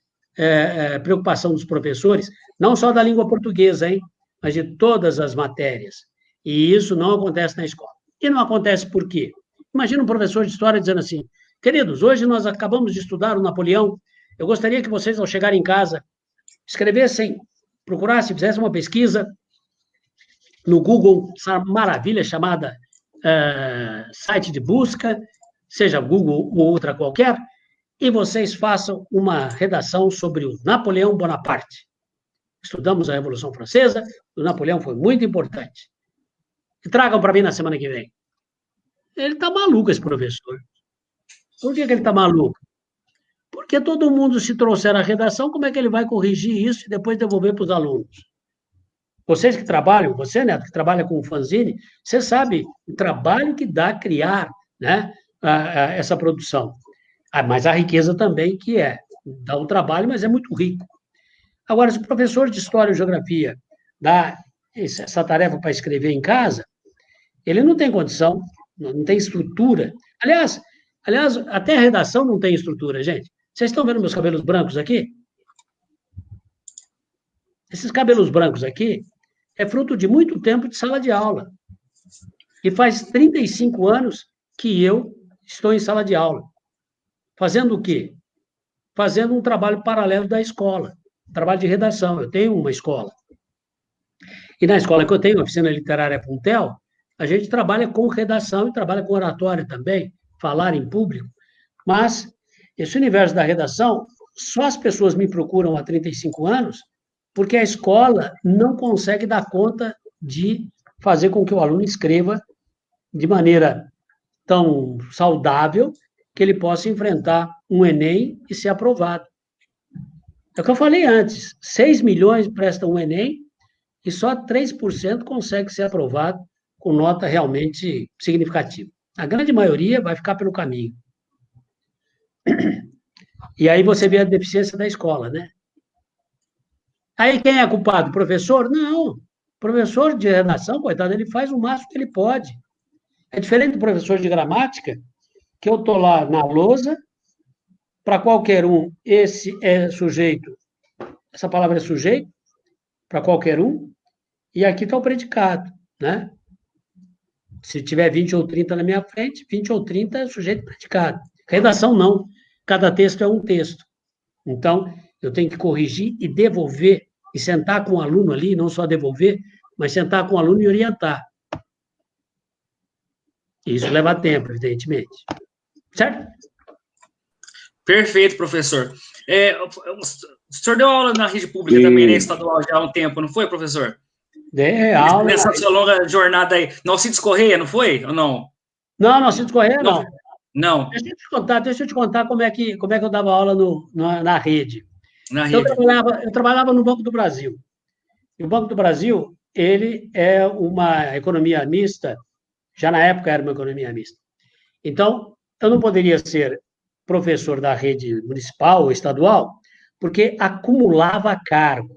preocupação dos professores, não só da língua portuguesa, hein, mas de todas as matérias. E isso não acontece na escola. E não acontece por quê? Imagina um professor de história dizendo assim, queridos, hoje nós acabamos de estudar o Napoleão, eu gostaria que vocês, ao chegarem em casa, escrevessem, procurassem, fizessem uma pesquisa no Google, essa maravilha chamada site de busca, seja Google ou outra qualquer, e vocês façam uma redação sobre o Napoleão Bonaparte. Estudamos a Revolução Francesa, o Napoleão foi muito importante. E tragam para mim na semana que vem. Ele está maluco, esse professor. Por que ele está maluco? Porque todo mundo, se trouxer a redação, como é que ele vai corrigir isso e depois devolver para os alunos? Vocês que trabalham, você, Neto, que trabalha com o fanzine, você sabe o trabalho que dá criar, né, essa produção. Mas a riqueza também que dá um trabalho, mas é muito rico. Agora, se o professor de História e Geografia dá essa tarefa para escrever em casa, ele não tem condição, não tem estrutura. Aliás, até a redação não tem estrutura, gente. Vocês estão vendo meus cabelos brancos aqui? Esses cabelos brancos aqui é fruto de muito tempo de sala de aula. E faz 35 anos que eu estou em sala de aula. Fazendo o quê? Fazendo um trabalho paralelo da escola. Trabalho de redação. Eu tenho uma escola. E na escola que eu tenho, a Oficina Literária Puntel, a gente trabalha com redação e trabalha com oratória também, falar em público. Mas esse universo da redação, só as pessoas me procuram há 35 anos porque a escola não consegue dar conta de fazer com que o aluno escreva de maneira tão saudável que ele possa enfrentar um Enem e ser aprovado. É o que eu falei antes, 6 milhões prestam um Enem e só 3% consegue ser aprovado com nota realmente significativa. A grande maioria vai ficar pelo caminho. E aí você vê a deficiência da escola, né? Aí quem é culpado? O professor? Não. O professor de redação, coitado, ele faz o máximo que ele pode. É diferente do professor de gramática, que eu estou lá na lousa, para qualquer um, esse é sujeito, essa palavra é sujeito, para qualquer um, e aqui está o predicado, né? Se tiver 20 ou 30 na minha frente, 20 ou 30 é sujeito predicado. Redação não. Cada texto é um texto. Então, eu tenho que corrigir e devolver, e sentar com o aluno ali, não só devolver, mas sentar com o aluno e orientar. Isso leva tempo, evidentemente. Certo? Perfeito, professor. O senhor deu aula na rede pública também, né, estadual, já há um tempo, não foi, professor? Aula. Nessa sua longa jornada aí. Alcides Correia, não foi? Ou não? Não, Alcides Correia, não. Não. Deixa eu te contar como é que eu dava aula na rede. Na rede. Eu trabalhava no Banco do Brasil. E o Banco do Brasil, ele é uma economia mista, já na época era uma economia mista. Então, eu não poderia ser professor da rede municipal ou estadual, porque acumulava cargo.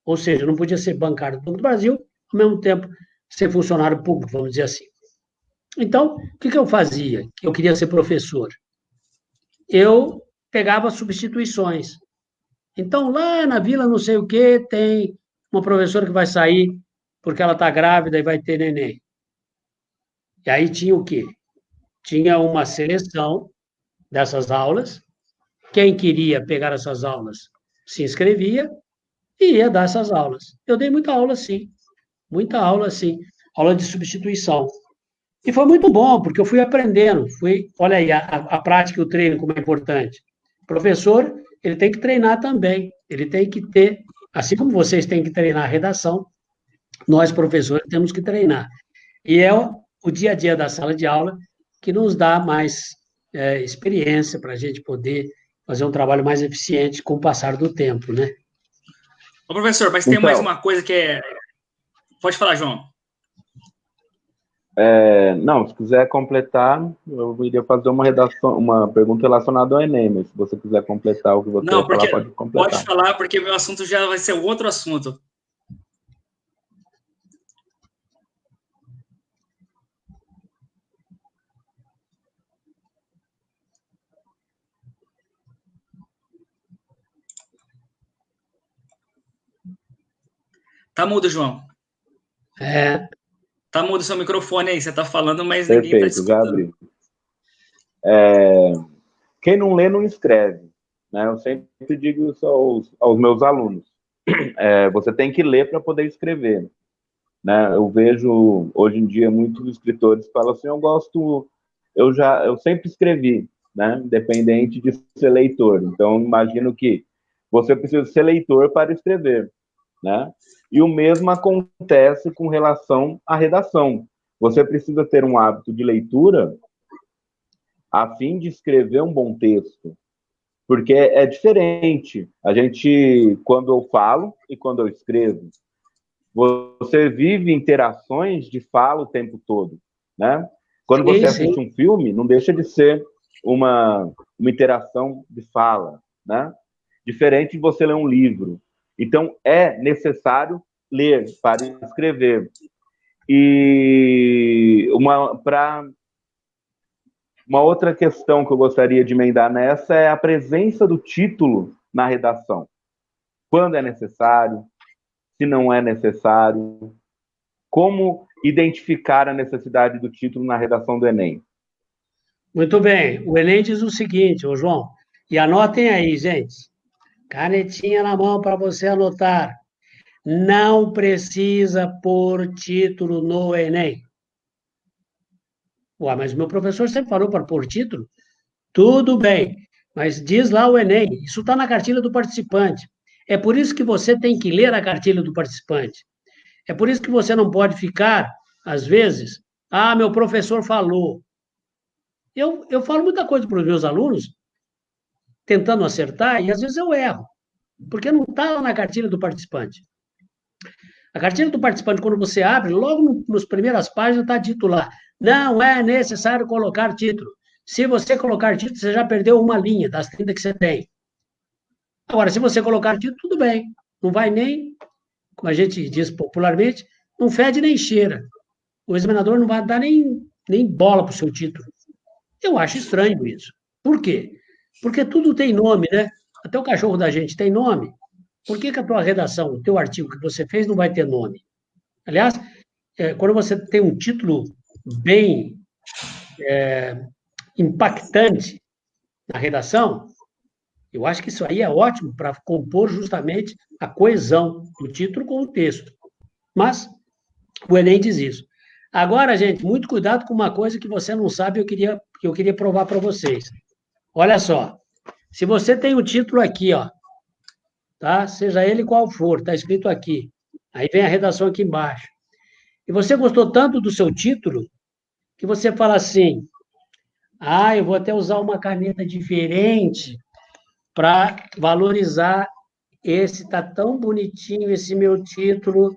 Ou seja, eu não podia ser bancário do Banco do Brasil, ao mesmo tempo ser funcionário público, vamos dizer assim. Então, o que eu fazia? Eu queria ser professor. Eu pegava substituições. Então, lá na vila não sei o quê, tem uma professora que vai sair porque ela está grávida e vai ter neném. E aí tinha o quê? Tinha uma seleção dessas aulas. Quem queria pegar essas aulas se inscrevia e ia dar essas aulas. Eu dei muita aula, sim. Muita aula, sim. Aula de substituição. E foi muito bom, porque eu fui aprendendo. Olha aí, a prática e o treino, como é importante. O professor, ele tem que treinar também. Ele tem que ter, assim como vocês têm que treinar a redação, nós, professores, temos que treinar. E é o dia a dia da sala de aula que nos dá mais experiência para a gente poder fazer um trabalho mais eficiente com o passar do tempo, né? Ô, professor, mas tem mais uma coisa que é... Pode falar, João. Não, se quiser completar, eu iria fazer uma pergunta relacionada ao Enem, mas se você quiser completar o que você Não, vai falar, pode completar. Pode falar, porque meu assunto já vai ser outro assunto. Tá mudo, João. Tá mudo seu microfone aí, você tá falando, mas ninguém tá escutando. Perfeito, já abri. Quem não lê, não escreve. Né? Eu sempre digo isso aos meus alunos. Você tem que ler para poder escrever. Né? Eu vejo, hoje em dia, muitos escritores falam assim, eu sempre escrevi, né? Independente de ser leitor. Então, imagino que você precisa ser leitor para escrever. Né? E o mesmo acontece com relação à redação. Você precisa ter um hábito de leitura a fim de escrever um bom texto. Porque é diferente. A gente, quando eu falo e quando eu escrevo, você vive interações de fala o tempo todo, né? Quando você assiste um filme, não deixa de ser uma interação de fala, né? Diferente de você ler um livro. Então, é necessário ler para escrever. E uma outra questão que eu gostaria de emendar nessa é a presença do título na redação. Quando é necessário, se não é necessário, como identificar a necessidade do título na redação do Enem? Muito bem. O Enem diz o seguinte, ô João, e anotem aí, gente. Canetinha na mão para você anotar. Não precisa pôr título no Enem. Ué, mas meu professor sempre falou para pôr título. Tudo bem, mas diz lá o Enem. Isso está na cartilha do participante. É por isso que você tem que ler a cartilha do participante. É por isso que você não pode ficar, às vezes, meu professor falou. Eu falo muita coisa para os meus alunos, tentando acertar, e às vezes eu erro, porque não está lá na cartilha do participante. A cartilha do participante, quando você abre, logo nas primeiras páginas está dito lá, não é necessário colocar título. Se você colocar título, você já perdeu uma linha das 30 que você tem. Agora, se você colocar título, tudo bem. Não vai nem, como a gente diz popularmente, não fede nem cheira. O examinador não vai dar nem bola para o seu título. Eu acho estranho isso. Por quê? Porque tudo tem nome, né? Até o cachorro da gente tem nome. Por que a tua redação, o teu artigo que você fez não vai ter nome? Aliás, quando você tem um título bem impactante na redação, eu acho que isso aí é ótimo para compor justamente a coesão do título com o texto. Mas o Enem diz isso. Agora, gente, muito cuidado com uma coisa que você não sabe, que eu queria provar para vocês. Olha só, se você tem o título aqui, ó, tá? Seja ele qual for, está escrito aqui. Aí vem a redação aqui embaixo. E você gostou tanto do seu título que você fala assim, eu vou até usar uma caneta diferente para valorizar esse, tá tão bonitinho esse meu título,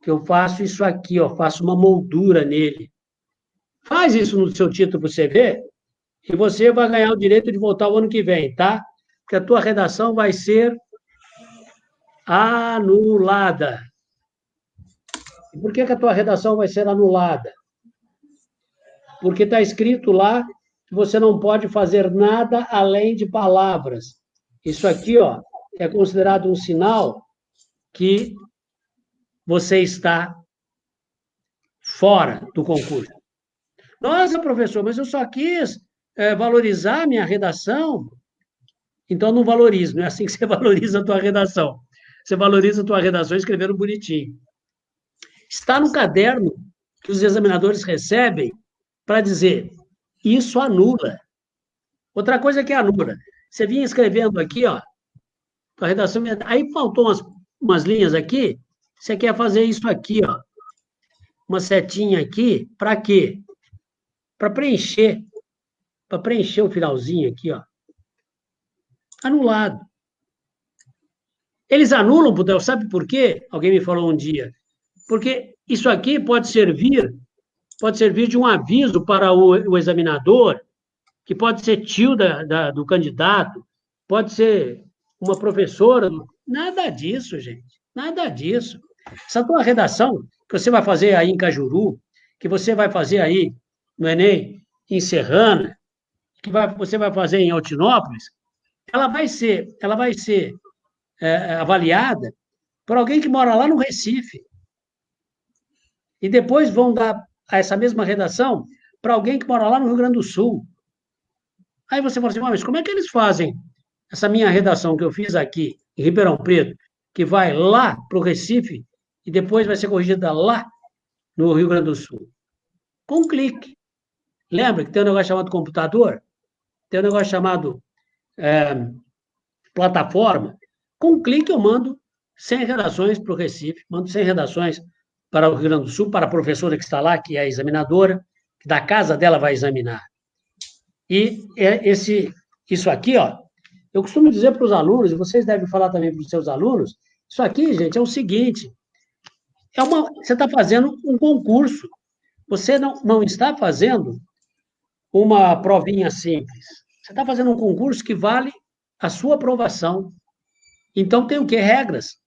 que eu faço isso aqui, ó, faço uma moldura nele. Faz isso no seu título para você ver, e você vai ganhar o direito de voltar o ano que vem, tá? Porque a tua redação vai ser anulada. E por que a tua redação vai ser anulada? Porque está escrito lá que você não pode fazer nada além de palavras. Isso aqui, ó, é considerado um sinal que você está fora do concurso. Nossa, professor, mas eu só quis valorizar minha redação. Então, não valoriza, não é assim que você valoriza a tua redação. Você valoriza a tua redação escrevendo bonitinho. Está no caderno que os examinadores recebem para dizer, isso anula. Outra coisa que anula. Você vinha escrevendo aqui, ó, tua redação, aí faltou umas linhas aqui, você quer fazer isso aqui, ó, uma setinha aqui, para quê? Para preencher o finalzinho aqui, ó. Anulado. Eles anulam, Putel, sabe por quê? Alguém me falou um dia. Porque isso aqui pode servir de um aviso para o examinador, que pode ser tio do candidato, pode ser uma professora. Nada disso, gente. Nada disso. Essa tua redação que você vai fazer aí em Cajuru, que você vai fazer aí no Enem, em Serrana, você vai fazer em Altinópolis, ela vai ser avaliada por alguém que mora lá no Recife. E depois vão dar essa mesma redação para alguém que mora lá no Rio Grande do Sul. Aí você fala assim, mas como é que eles fazem essa minha redação que eu fiz aqui em Ribeirão Preto, que vai lá para o Recife e depois vai ser corrigida lá no Rio Grande do Sul? Com um clique. Lembra que tem um negócio chamado computador? Tem um negócio chamado plataforma. Com um clique eu mando 100 redações para o Recife, mando 100 redações para o Rio Grande do Sul, para a professora que está lá, que é a examinadora, que da casa dela vai examinar. E isso aqui, ó, eu costumo dizer para os alunos, e vocês devem falar também para os seus alunos, isso aqui, gente, é o seguinte, você está fazendo um concurso, você não está fazendo uma provinha simples, você está fazendo um concurso que vale a sua aprovação. Então, tem o quê? Regras.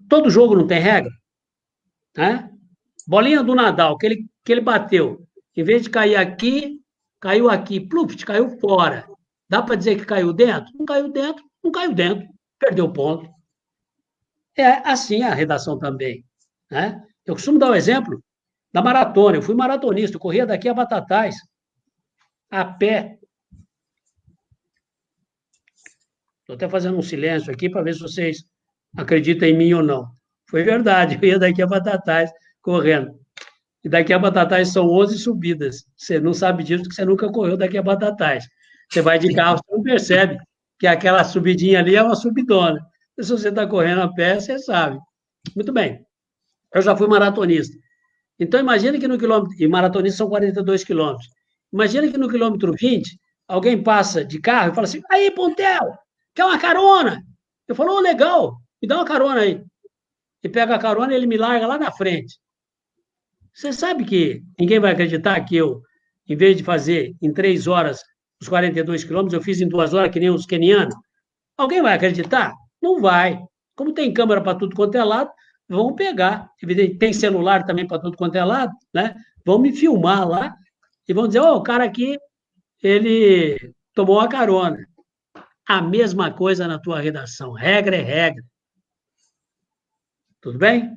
Todo jogo não tem regra. Né? Bolinha do Nadal, que ele bateu, em vez de cair aqui, caiu aqui, pluft, caiu fora. Dá para dizer que caiu dentro? Não caiu dentro, não caiu dentro, perdeu o ponto. É assim a redação também. Né? Eu costumo dar o exemplo da maratona. Eu fui maratonista, eu corria daqui a Batatais, a pé. Estou até fazendo um silêncio aqui para ver se vocês acreditam em mim ou não. Foi verdade, eu ia daqui a Batatais correndo. E daqui a Batatais são 11 subidas. Você não sabe disso porque você nunca correu daqui a Batatais. Você vai de carro, você não percebe que aquela subidinha ali é uma subidona. E se você está correndo a pé, você sabe. Muito bem. Eu já fui maratonista. Então, imagina que no quilômetro... E maratonista são 42 quilômetros. Imagina que no quilômetro 20, alguém passa de carro e fala assim, aí, Pontel, quer uma carona? Eu falo, legal, me dá uma carona aí. E pega a carona e ele me larga lá na frente. Você sabe que ninguém vai acreditar que eu, em vez de fazer em 3 horas os 42 quilômetros, eu fiz em 2 horas que nem os quenianos? Alguém vai acreditar? Não vai. Como tem câmera para tudo quanto é lado, vão pegar. Evidente, tem celular também para tudo quanto é lado, né? Vão me filmar lá e vão dizer, o cara aqui, ele tomou a carona. A mesma coisa na tua redação. Regra é regra. Tudo bem?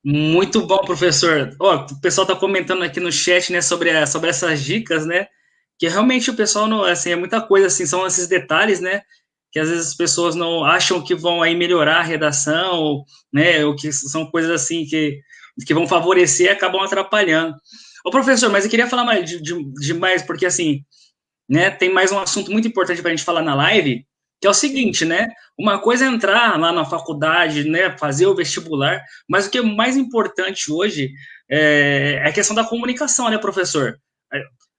Muito bom, professor. O pessoal está comentando aqui no chat, né, sobre essas dicas, né? Que realmente o pessoal não, assim, é muita coisa, assim, são esses detalhes, né? Que às vezes as pessoas não acham que vão aí melhorar a redação, né? Ou que são coisas assim que vão favorecer e acabam atrapalhando. Ô, professor, mas eu queria falar mais de mais, porque assim, né? Tem mais um assunto muito importante para a gente falar na live, que é o seguinte, né? Uma coisa é entrar lá na faculdade, né? Fazer o vestibular, mas o que é mais importante hoje é a questão da comunicação, né, professor?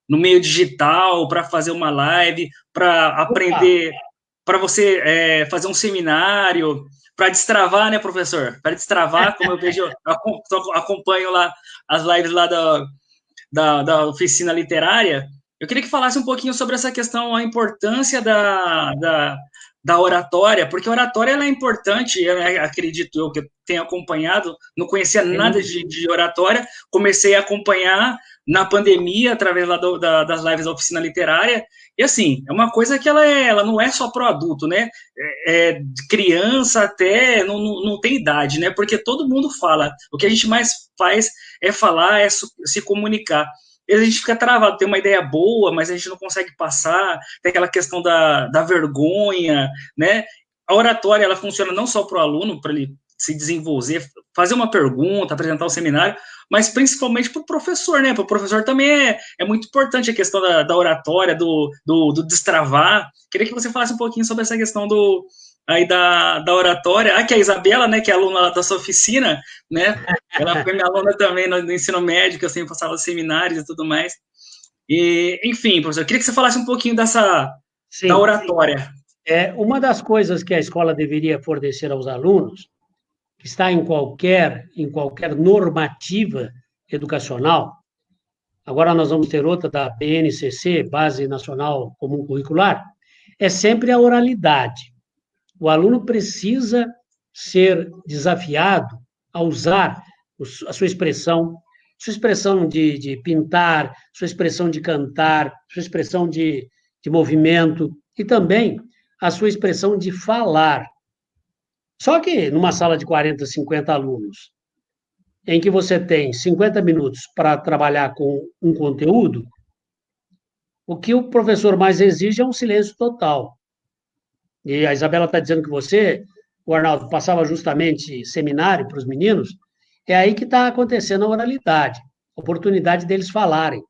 No meio digital, para fazer uma live, para aprender, para você fazer um seminário, para destravar, né, professor? Para destravar, como eu vejo, acompanho lá as lives lá da oficina literária. Eu queria que falasse um pouquinho sobre essa questão, a importância da oratória, porque a oratória ela é importante, acredito eu, que eu tenho acompanhado, não conhecia nada de oratória, comecei a acompanhar na pandemia, através lá das lives da oficina literária, E assim, é uma coisa que ela não é só para o adulto, né? De criança até não tem idade, né? Porque todo mundo fala. O que a gente mais faz é falar, é se comunicar. E a gente fica travado, tem uma ideia boa, mas a gente não consegue passar, tem aquela questão da vergonha, né? A oratória, ela funciona não só para o aluno, para ele se desenvolver, fazer uma pergunta, apresentar o seminário, mas principalmente para o professor, né? Para o professor também é muito importante a questão da oratória, do destravar. Queria que você falasse um pouquinho sobre essa questão aí da oratória. Aqui a Isabela, né, que é aluna lá da sua oficina, né? Ela foi minha aluna também no ensino médio, que eu sempre passava seminários e tudo mais. E, enfim, professor, eu queria que você falasse um pouquinho da oratória. Uma das coisas que a escola deveria fornecer aos alunos, que está em qualquer normativa educacional, agora nós vamos ter outra da BNCC, Base Nacional Comum Curricular, é sempre a oralidade. O aluno precisa ser desafiado a usar a sua expressão de pintar, sua expressão de cantar, sua expressão de movimento e também a sua expressão de falar. Só que numa sala de 40, 50 alunos, em que você tem 50 minutos para trabalhar com um conteúdo, o que o professor mais exige é um silêncio total. E a Isabela está dizendo que você, o Arnaldo, passava justamente seminário para os meninos, é aí que está acontecendo a oralidade, a oportunidade deles falarem,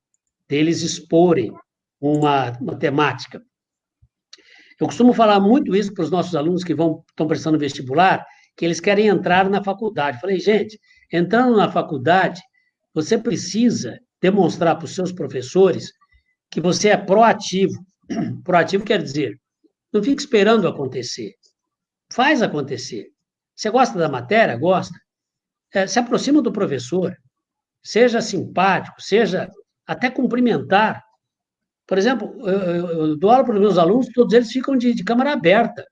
deles exporem uma temática. Eu costumo falar muito isso para os nossos alunos que estão prestando vestibular, que eles querem entrar na faculdade. Falei, gente, entrando na faculdade, você precisa demonstrar para os seus professores que você é proativo. Proativo quer dizer, não fique esperando acontecer. Faz acontecer. Você gosta da matéria? Gosta. Se aproxima do professor. Seja simpático, seja até cumprimentar. Por exemplo, eu dou aula para os meus alunos, todos eles ficam de câmera aberta.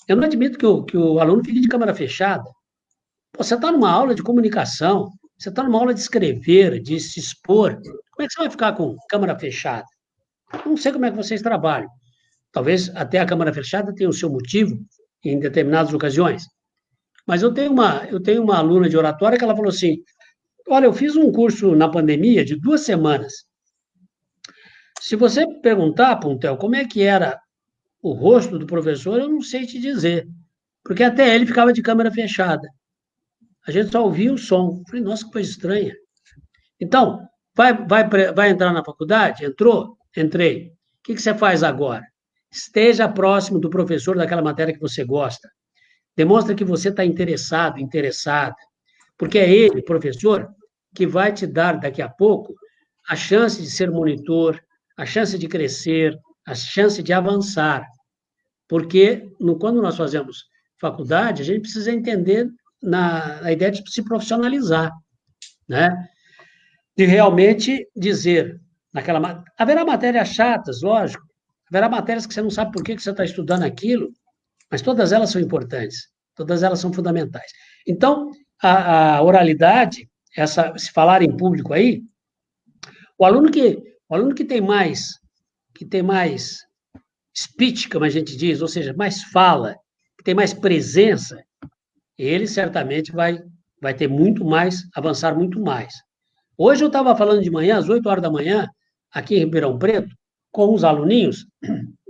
Eu não admito que o aluno fique de câmera fechada. Pô, você está numa aula de comunicação, você está numa aula de escrever, de se expor. Como é que você vai ficar com câmera fechada? Não sei como é que vocês trabalham. Talvez até a câmera fechada tenha o seu motivo em determinadas ocasiões. Mas eu tenho uma aluna de oratória que ela falou assim, olha, eu fiz um curso na pandemia de 2 semanas. Se você perguntar, Puntel, como é que era o rosto do professor, eu não sei te dizer. Porque até ele ficava de câmera fechada. A gente só ouvia o som. Falei, nossa, que coisa estranha. Então, vai entrar na faculdade? Entrou? Entrei. O que você faz agora? Esteja próximo do professor daquela matéria que você gosta. Demonstra que você está interessado, interessada. Porque é ele, professor, que vai te dar, daqui a pouco, a chance de ser monitor, a chance de crescer, a chance de avançar. Porque quando nós fazemos faculdade, a gente precisa entender a ideia de se profissionalizar, né? De realmente dizer, haverá matérias chatas, lógico, haverá matérias que você não sabe por que você está estudando aquilo, mas todas elas são importantes, todas elas são fundamentais. Então, a oralidade, se falar em público aí, o aluno que tem mais speech, como a gente diz, ou seja, mais fala, que tem mais presença, ele certamente vai ter muito mais, avançar muito mais. Hoje eu estava falando de manhã, às 8 horas da manhã, aqui em Ribeirão Preto, com os aluninhos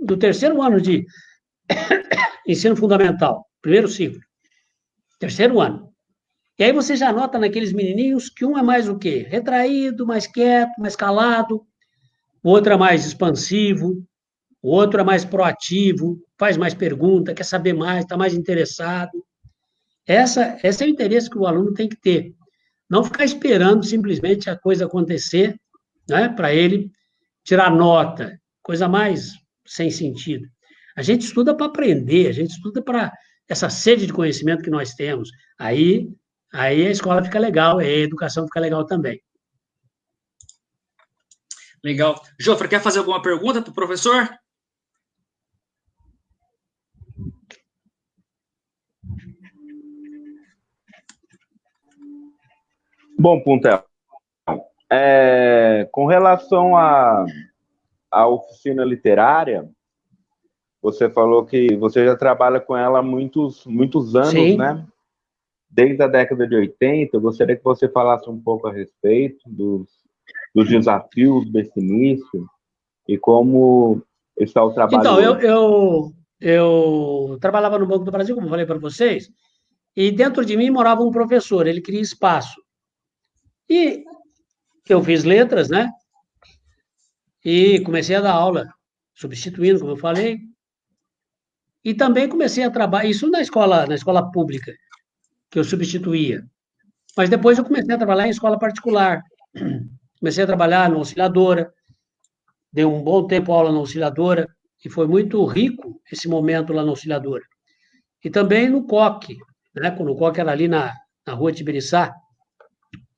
do 3º ano de ensino fundamental, primeiro ciclo, 3º ano. E aí você já nota naqueles menininhos que um é mais o quê? Retraído, mais quieto, mais calado, o outro é mais expansivo, o outro é mais proativo, faz mais pergunta, quer saber mais, está mais interessado. Esse é o interesse que o aluno tem que ter. Não ficar esperando simplesmente a coisa acontecer, né, para ele tirar nota, coisa mais sem sentido. A gente estuda para aprender, a gente estuda para essa sede de conhecimento que nós temos. Aí a escola fica legal, a educação fica legal também. Legal. Jofra, quer fazer alguma pergunta para o professor? Bom, Puntel, com relação a oficina literária, você falou que você já trabalha com ela há muitos anos, Sim. né? Desde a década de 80, eu gostaria que você falasse um pouco a respeito dos desafios desse início e como está o trabalho Então, hoje. eu trabalhava no Banco do Brasil, como eu falei para vocês, e dentro de mim morava um professor, ele queria espaço. E eu fiz letras, né? E comecei a dar aula, substituindo, como eu falei, e também comecei a trabalhar, isso na escola pública, que eu substituía. Mas depois eu comecei a trabalhar em escola particular. Comecei a trabalhar na Auxiliadora, dei um bom tempo aula na Auxiliadora, e foi muito rico esse momento lá na Auxiliadora. E também no COC, né? Quando o COC era ali na rua Tibiriçá,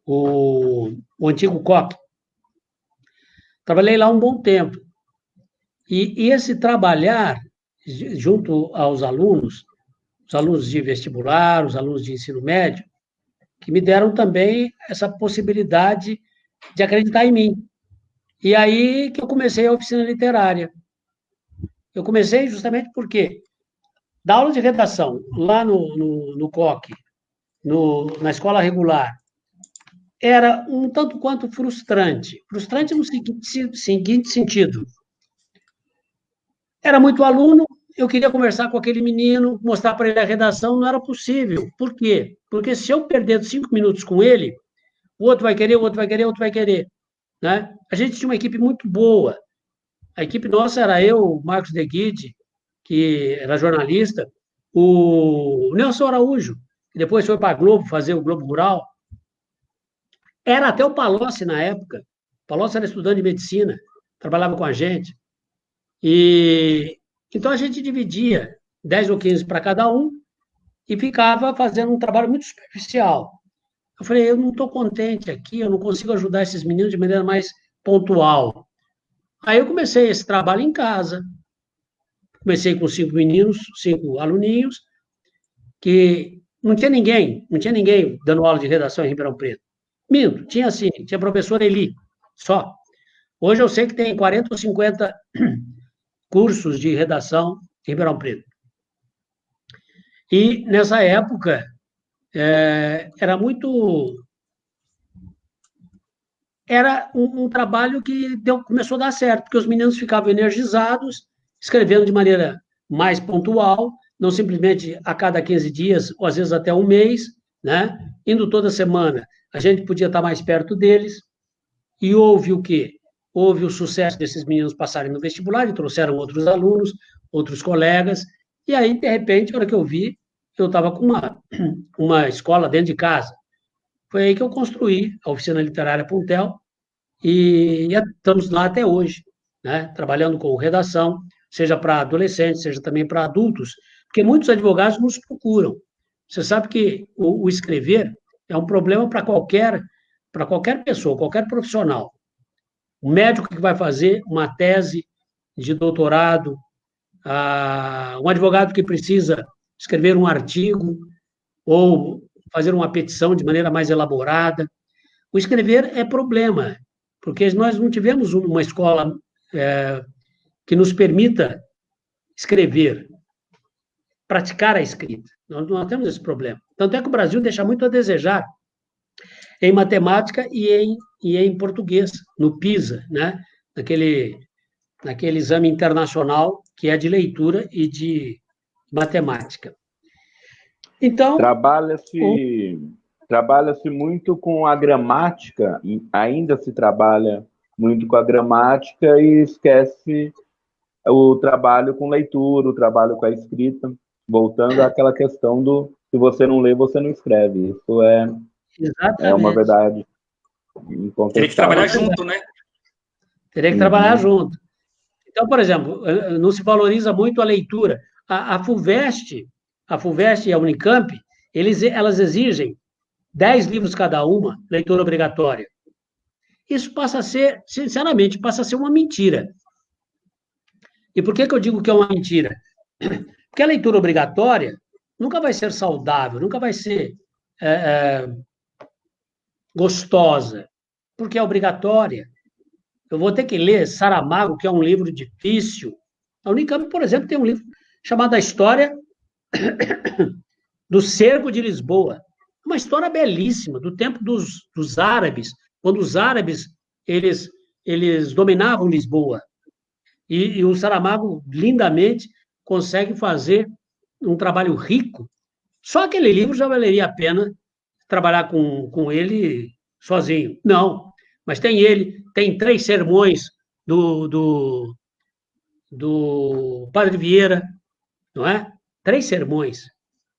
o antigo COC. Trabalhei lá um bom tempo. E esse trabalhar junto aos alunos, os alunos de vestibular, os alunos de ensino médio, que me deram também essa possibilidade de acreditar em mim. E aí que eu comecei a oficina literária. Eu comecei justamente porque da aula de redação, lá no COC, na escola regular, era um tanto quanto frustrante. Frustrante no seguinte sentido. Era muito aluno, eu queria conversar com aquele menino, mostrar para ele a redação, não era possível. Por quê? Porque se eu perder 5 minutos com ele, o outro vai querer, o outro vai querer, o outro vai querer. Né? A gente tinha uma equipe muito boa. A equipe nossa era eu, o Marcos de Guide, que era jornalista, o Nelson Araújo, que depois foi para a Globo fazer o Globo Rural. Era até o Palocci na época. O Palocci era estudante de medicina, trabalhava com a gente. E então a gente dividia 10 ou 15 para cada um e ficava fazendo um trabalho muito superficial. Eu falei, eu não estou contente aqui, eu não consigo ajudar esses meninos de maneira mais pontual. Aí eu comecei esse trabalho em casa. Comecei com 5 meninos, 5 aluninhos, que não tinha ninguém dando aula de redação em Ribeirão Preto. Minto, tinha sim, tinha a professora Eli, só. Hoje eu sei que tem 40 ou 50 cursos de redação em Ribeirão Preto. E nessa época, era um trabalho que começou a dar certo, porque os meninos ficavam energizados, escrevendo de maneira mais pontual, não simplesmente a cada 15 dias, ou às vezes até um mês, né? Indo toda semana. A gente podia estar mais perto deles. E houve o quê? Houve o sucesso desses meninos passarem no vestibular e trouxeram outros alunos, outros colegas. E aí, de repente, na hora que eu vi, eu estava com uma escola dentro de casa. Foi aí que eu construí a Oficina Literária Puntel e estamos lá até hoje, né? Trabalhando com redação, seja para adolescentes, seja também para adultos, porque muitos advogados nos procuram. Você sabe que o escrever é um problema para qualquer pessoa, qualquer profissional. O médico que vai fazer uma tese de doutorado, um advogado que precisa escrever um artigo ou fazer uma petição de maneira mais elaborada. O escrever é problema, porque nós não tivemos uma escola que nos permita escrever, praticar a escrita. Nós não temos esse problema. Tanto é que o Brasil deixa muito a desejar em matemática e em português, no PISA, né? naquele exame internacional que é de leitura e de matemática. Então... Trabalha-se muito com a gramática, ainda se trabalha muito com a gramática e esquece o trabalho com leitura, o trabalho com a escrita, voltando àquela questão do se você não lê, você não escreve. Isso é uma verdade incontestável. Teria que trabalhar junto, né? Teria que trabalhar junto. Então, por exemplo, não se valoriza muito a leitura. A FUVEST e a Unicamp, elas exigem 10 livros cada uma, leitura obrigatória. Isso passa a ser, sinceramente, passa a ser uma mentira. E por que eu digo que é uma mentira? Porque a leitura obrigatória nunca vai ser saudável, nunca vai ser gostosa, porque é obrigatória. eu vou ter que ler Saramago, que é um livro difícil. A Unicamp, por exemplo, tem um livro chamado A História do Cerco de Lisboa. Uma história belíssima, do tempo dos árabes, quando os árabes eles dominavam Lisboa. E o Saramago, lindamente, consegue fazer um trabalho rico. Só aquele livro já valeria a pena trabalhar com ele sozinho. Não, mas tem ele, tem 3 sermões do Padre Vieira, não é? 3 sermões.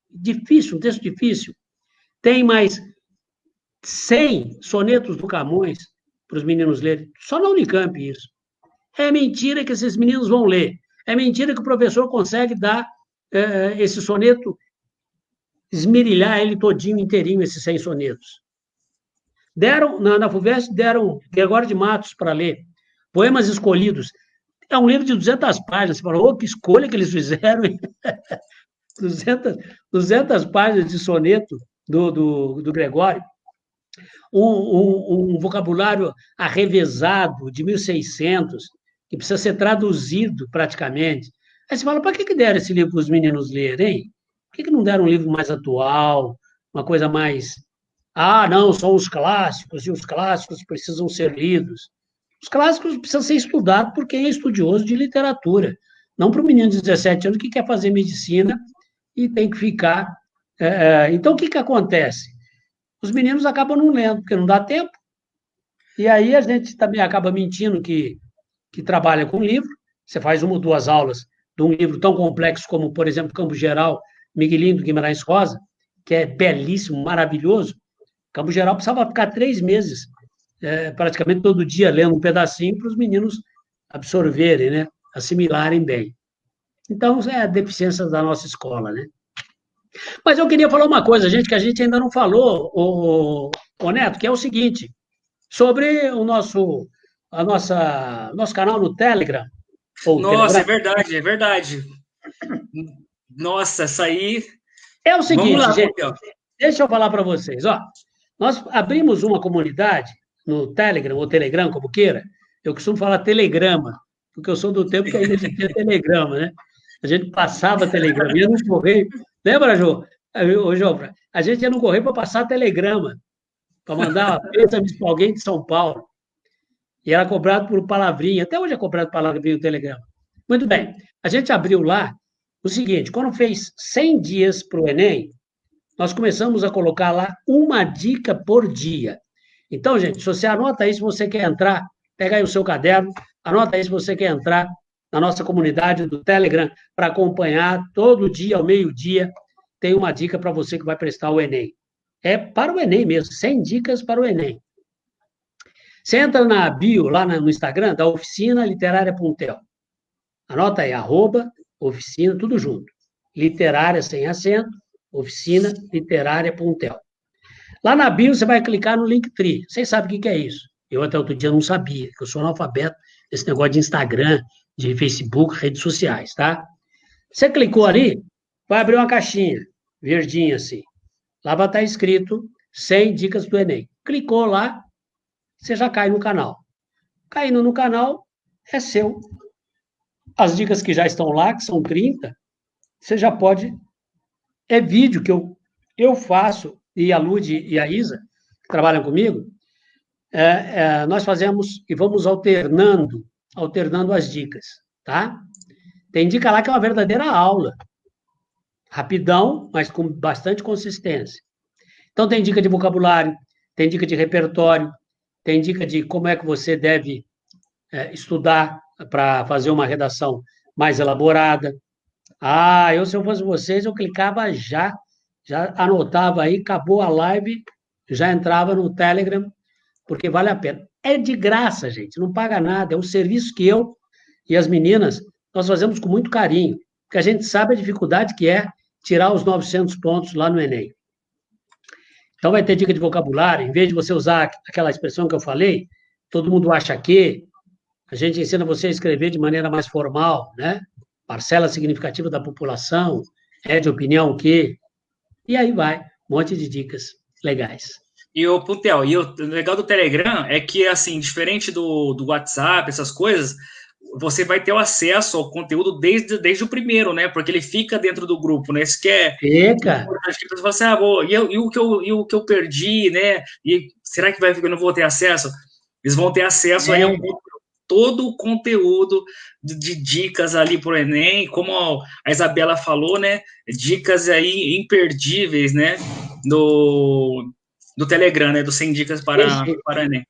Difícil, um texto difícil. Tem mais 100 sonetos do Camões para os meninos lerem. Só na Unicamp isso. É mentira que esses meninos vão ler. É mentira que o professor consegue dar esse soneto, esmerilhar ele todinho, inteirinho, esses 100 sonetos. Deram, na FUVEST, deram Gregório de Matos para ler. Poemas Escolhidos. É um livro de 200 páginas. Você falou, que escolha que eles fizeram. 200 páginas de soneto do Gregório. Um vocabulário arrevezado de 1600, que precisa ser traduzido praticamente. Aí você fala, para que deram esse livro para os meninos lerem, hein? Por que não deram um livro mais atual, uma coisa mais... Ah, não, são os clássicos, e os clássicos precisam ser lidos. Os clássicos precisam ser estudados por quem é estudioso de literatura, não para um menino de 17 anos que quer fazer medicina e tem que ficar... Então, o que acontece? Os meninos acabam não lendo, porque não dá tempo, e aí a gente também acaba mentindo que trabalha com livro. Você faz 1 ou 2 aulas de um livro tão complexo como, por exemplo, Campo Geral, Miguelinho do Guimarães Rosa, que é belíssimo, maravilhoso. Campo Geral precisava ficar 3 meses, praticamente todo dia, lendo um pedacinho para os meninos absorverem, né? Assimilarem bem. Então, é a deficiência da nossa escola, né? Mas eu queria falar uma coisa, gente, que a gente ainda não falou, o Neto, que é o seguinte, sobre o nosso canal no Telegram. Nossa, Telegram. É verdade. Nossa, essa aí... É o seguinte, lá, gente, deixa eu falar para vocês. Ó, nós abrimos uma comunidade no Telegram, ou Telegram, como queira. Eu costumo falar telegrama, porque eu sou do tempo que ainda existia telegrama, né? A gente passava telegrama, ia no correio. Lembra, Jô? Ô, Jô, a gente ia no correio para passar telegrama, para mandar pêsames para alguém de São Paulo. E era cobrado por palavrinha. Até hoje é cobrado palavrinha o telegrama. Muito bem. A gente abriu lá o seguinte, quando fez 100 dias para o Enem, nós começamos a colocar lá uma dica por dia. Então, gente, se você anota aí, se você quer entrar, pega aí o seu caderno, anota aí se você quer entrar na nossa comunidade do Telegram para acompanhar todo dia, ao meio-dia, tem uma dica para você que vai prestar o Enem. É para o Enem mesmo, 100 dicas para o Enem. Você entra na bio, lá no Instagram, da Oficina Literária Puntel. Anota aí, @oficina, tudo junto. Literária, sem acento, Oficina Literária Puntel. Lá na bio, você vai clicar no Linktree. Vocês sabem o que é isso. Eu até outro dia não sabia, que eu sou analfabeto desse negócio de Instagram, de Facebook, redes sociais, tá? Você clicou ali, vai abrir uma caixinha, verdinha assim. Lá vai estar escrito 100 dicas do Enem. Clicou lá, você já cai no canal. Caindo no canal, é seu. As dicas que já estão lá, que são 30, você já pode... É vídeo que eu faço, e a Lud e a Isa, que trabalham comigo, nós fazemos e vamos alternando as dicas, tá? Tem dica lá que é uma verdadeira aula. Rapidão, mas com bastante consistência. Então, tem dica de vocabulário, tem dica de repertório, tem dica de como é que você deve estudar para fazer uma redação mais elaborada. Se eu fosse vocês, eu clicava já anotava aí, acabou a live, já entrava no Telegram, porque vale a pena. É de graça, gente, não paga nada, é um serviço que eu e as meninas, nós fazemos com muito carinho, porque a gente sabe a dificuldade que é tirar os 900 pontos lá no Enem. Então, vai ter dica de vocabulário, em vez de você usar aquela expressão que eu falei, todo mundo acha que, a gente ensina você a escrever de maneira mais formal, né? Parcela significativa da população, é de opinião que... E aí vai, um monte de dicas legais. E o Puntel, e o legal do Telegram é que, assim, diferente do WhatsApp, essas coisas, você vai ter o acesso ao conteúdo desde o primeiro, né? Porque ele fica dentro do grupo, né? Isso que é Fica. importante. Que você fala assim, e o que eu perdi, né? E será que eu não vou ter acesso? Eles vão ter acesso aí a todo o conteúdo de dicas ali para o Enem, como a Isabela falou, né? Dicas aí imperdíveis, né? Do Telegram, né? Do 100 dicas para Enem.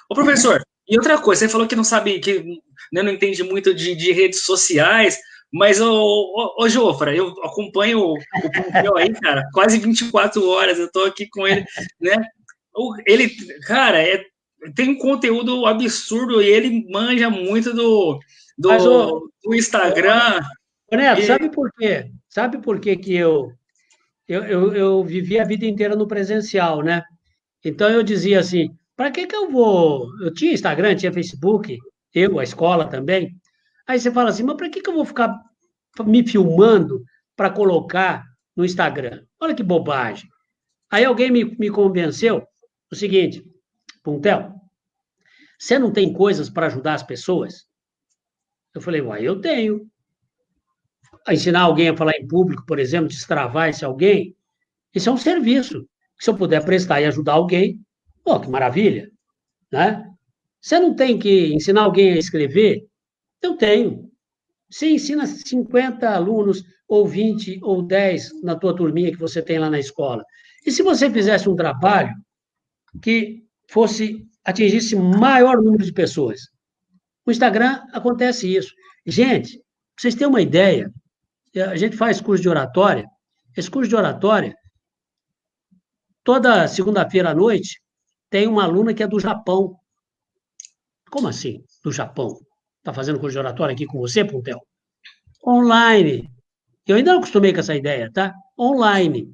Ô, professor, e outra coisa, você falou que não sabe, que né, não entende muito de redes sociais, mas, ô Jofra, eu acompanho o Pompeu aí, cara, quase 24 horas, eu tô aqui com ele, né? Ele, cara, tem um conteúdo absurdo e ele manja muito do Instagram. Neto, sabe por quê? Sabe por quê que eu vivi a vida inteira no presencial, né? Então eu dizia assim, para que eu vou... Eu tinha Instagram, tinha Facebook, a escola também. Aí você fala assim, mas para que eu vou ficar me filmando para colocar no Instagram? Olha que bobagem. Aí alguém me convenceu o seguinte, Puntel, você não tem coisas para ajudar as pessoas? Eu falei, uai, eu tenho. Ensinar alguém a falar em público, por exemplo, destravar esse alguém, isso é um serviço. Se eu puder prestar e ajudar alguém, pô, que maravilha, né? Você não tem que ensinar alguém a escrever? Eu tenho. Você ensina 50 alunos, ou 20, ou 10 na tua turminha que você tem lá na escola. E se você fizesse um trabalho que atingisse maior número de pessoas? No Instagram acontece isso. Gente, pra vocês terem uma ideia, a gente faz curso de oratória. Esse curso de oratória, toda segunda-feira à noite, tem uma aluna que é do Japão. Como assim, do Japão? Está fazendo curso de oratória aqui com você, Puntel? Online. Eu ainda não acostumei com essa ideia, tá? Online.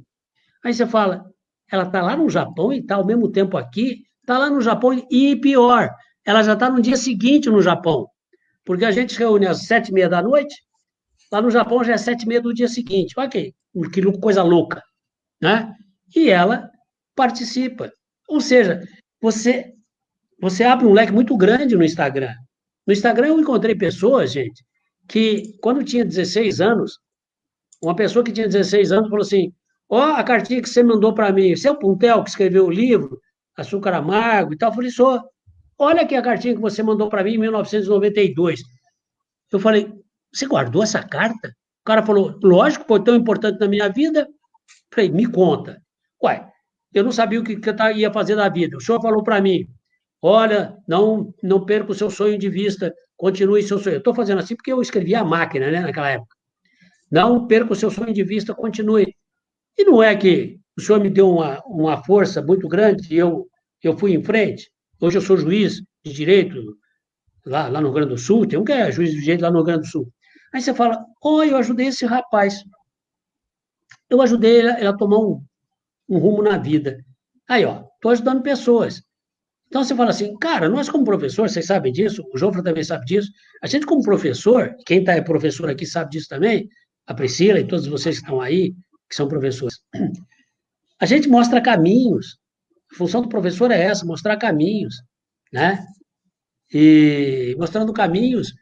Aí você fala, ela está lá no Japão e está ao mesmo tempo aqui, está lá no Japão e pior, ela já está no dia seguinte no Japão, porque a gente se reúne às 7h30 da noite, lá no Japão já é 7h30 do dia seguinte. Olha que coisa louca, né? E ela participa. Ou seja, você abre um leque muito grande no Instagram. No Instagram eu encontrei pessoas, gente, que quando tinha 16 anos, uma pessoa que tinha 16 anos falou assim, ó, a cartinha que você mandou para mim, você é o Puntel que escreveu o livro, Açúcar Amargo e tal? Eu falei, sou. Olha aqui a cartinha que você mandou para mim em 1992. Eu falei, você guardou essa carta? O cara falou, lógico, foi tão importante na minha vida. Eu falei, me conta. Ué, eu não sabia o que eu ia fazer da vida. O senhor falou para mim, olha, não perca o seu sonho de vista, continue seu sonho. Eu estou fazendo assim porque eu escrevi a máquina, né, naquela época. Não perca o seu sonho de vista, continue. E não é que o senhor me deu uma força muito grande e eu fui em frente. Hoje eu sou juiz de direito lá no Rio Grande do Sul, tem um que é juiz de direito lá no Rio Grande do Sul. Aí você fala, eu ajudei esse rapaz. Eu ajudei ele a tomar um rumo na vida. Aí, estou ajudando pessoas. Então você fala assim, cara, nós como professor, vocês sabem disso, o Jofra também sabe disso, a gente como professor, quem é professor aqui sabe disso também, a Priscila e todos vocês que estão aí, que são professores, a gente mostra caminhos, a função do professor é essa, mostrar caminhos, né? E mostrando caminhos,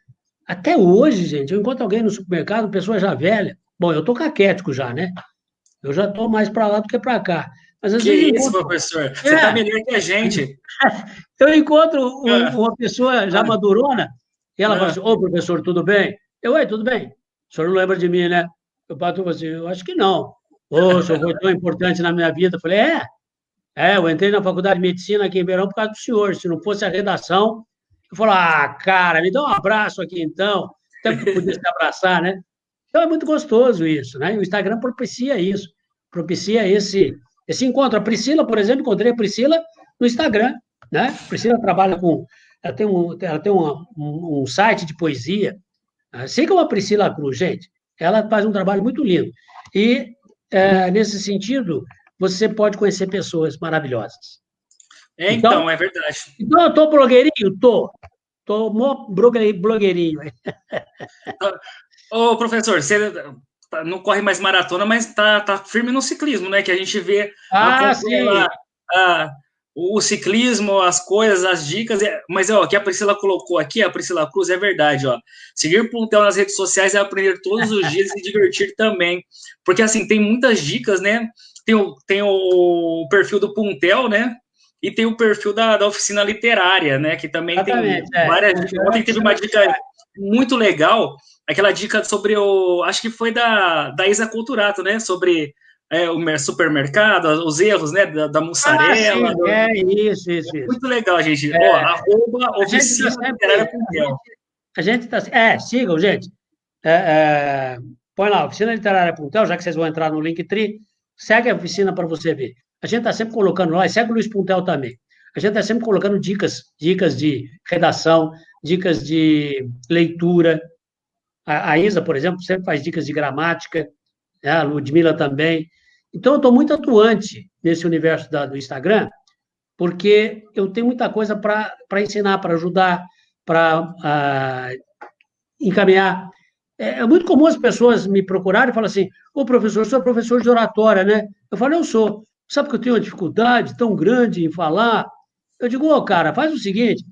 até hoje, gente, eu encontro alguém no supermercado, pessoa já velha, bom, eu tô caquético já, né? Eu já tô mais para lá do que para cá. Mas às vezes isso, professor? Você tá melhor que a gente. Eu encontro uma pessoa já madurona, e ela fala assim, ô, professor, tudo bem? Oi, tudo bem? O senhor não lembra de mim, né? Eu bato assim, eu acho que não. O senhor foi tão importante na minha vida. Eu falei, eu entrei na faculdade de medicina aqui em Ribeirão por causa do senhor. Se não fosse a redação, eu falo, cara, me dá um abraço aqui então. Até que podia se abraçar, né? Então é muito gostoso isso, né? O Instagram propicia isso, propicia esse encontro. A Priscila, por exemplo, encontrei a Priscila no Instagram, né? A Priscila trabalha ela tem um site de poesia. Siga a Priscila Cruz, gente. Ela faz um trabalho muito lindo. E, nesse sentido, você pode conhecer pessoas maravilhosas. Então, é verdade. Então, eu tô blogueirinho? Tô mó blogueirinho. Ô, professor, você não corre mais maratona, mas tá firme no ciclismo, né? Que a gente vê sim. o ciclismo, as coisas, as dicas, mas o que a Priscila colocou aqui, a Priscila Cruz, é verdade, ó. Seguir Puntel nas redes sociais é aprender todos os dias e se divertir também. Porque, assim, tem muitas dicas, né? Tem o perfil do Puntel, né? E tem o perfil da oficina literária, né? Que também tem várias dicas. Ontem teve uma dica muito legal, aquela dica sobre acho que foi da Isa Culturato, né? Sobre o supermercado, os erros, né, da mussarela. Isso. Muito legal, gente. Oficina Literária Puntel. A gente está... sigam, gente. Põe lá, Oficina Literária Puntel, já que vocês vão entrar no Linktree, segue a oficina para você ver. A gente está sempre colocando lá, e segue o Luiz Puntel também. A gente está sempre colocando dicas de redação, dicas de leitura. A Isa, por exemplo, sempre faz dicas de gramática, né? A Ludmila também. Então, eu estou muito atuante nesse universo do Instagram, porque eu tenho muita coisa para ensinar, para ajudar, para encaminhar. É muito comum as pessoas me procurarem e falarem assim, ô professor, eu sou professor de oratória, né? Eu falo, eu sou. Sabe que eu tenho uma dificuldade tão grande em falar? Eu digo, cara, faz o seguinte,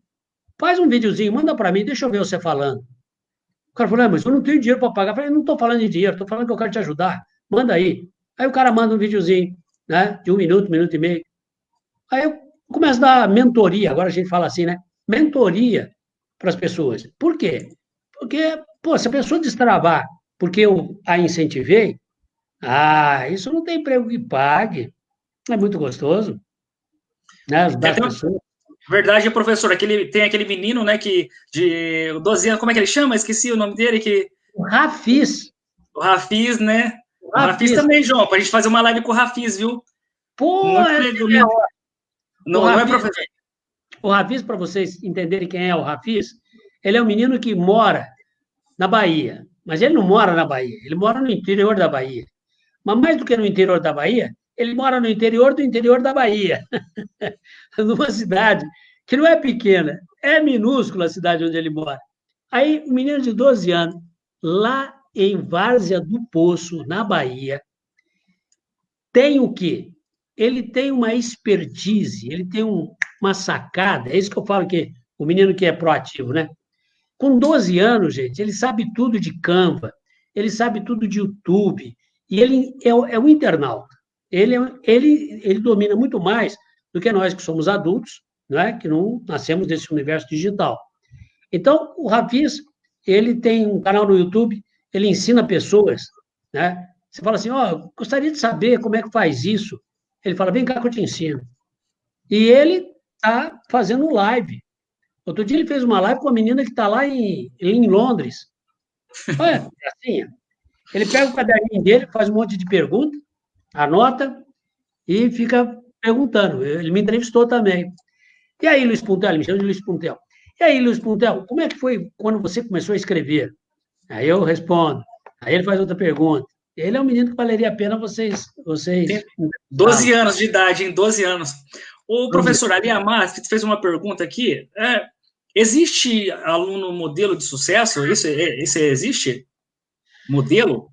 faz um videozinho, manda para mim, deixa eu ver você falando. O cara falou, mas eu não tenho dinheiro para pagar. Eu falei, não estou falando de dinheiro, estou falando que eu quero te ajudar. Manda aí. Aí o cara manda um videozinho, né, de 1 minuto, 1 minuto e meio. Aí eu começo a dar mentoria, agora a gente fala assim, né? Mentoria para as pessoas. Por quê? Porque, se a pessoa destravar porque eu a incentivei, isso não tem emprego que pague. É muito gostoso, né? Ajudar as pessoas. Verdade, professor. Tem aquele menino, né, de 12 anos, como é que ele chama? Esqueci o nome dele. O Rafis. O Rafis, né? O Rafis também, João, para a gente fazer uma live com o Rafis, viu? Muito legal. Não é, professor? O Rafis, para vocês entenderem quem é o Rafis, ele é um menino que mora na Bahia, mas ele não mora na Bahia, ele mora no interior da Bahia. Mas mais do que no interior da Bahia, ele mora no interior do interior da Bahia, numa cidade que não é pequena, é minúscula a cidade onde ele mora. Aí, um menino de 12 anos, lá em Várzea do Poço, na Bahia, tem o quê? Ele tem uma expertise, ele tem uma sacada, é isso que eu falo que o menino que é proativo, né? Com 12 anos, gente, ele sabe tudo de Canva, ele sabe tudo de YouTube, e ele é um internauta. Ele domina muito mais do que nós que somos adultos, né? Que não nascemos desse universo digital. Então, o Rafis, ele tem um canal no YouTube, ele ensina pessoas, né? Você fala assim, gostaria de saber como é que faz isso. Ele fala, vem cá que eu te ensino. E ele está fazendo live. Outro dia ele fez uma live com uma menina que está lá em Londres. Olha, assim, ele pega o caderninho dele, faz um monte de perguntas, anota e fica perguntando. Ele me entrevistou também. E aí, Luiz Puntel, ele me chama de Luiz Puntel. E aí, Luiz Puntel, como é que foi quando você começou a escrever? Aí eu respondo. Aí ele faz outra pergunta. Ele é um menino que valeria a pena vocês... 12 anos de idade, hein? 12 anos. O professor Ali Amar fez uma pergunta aqui. Existe aluno modelo de sucesso? Isso existe? Modelo?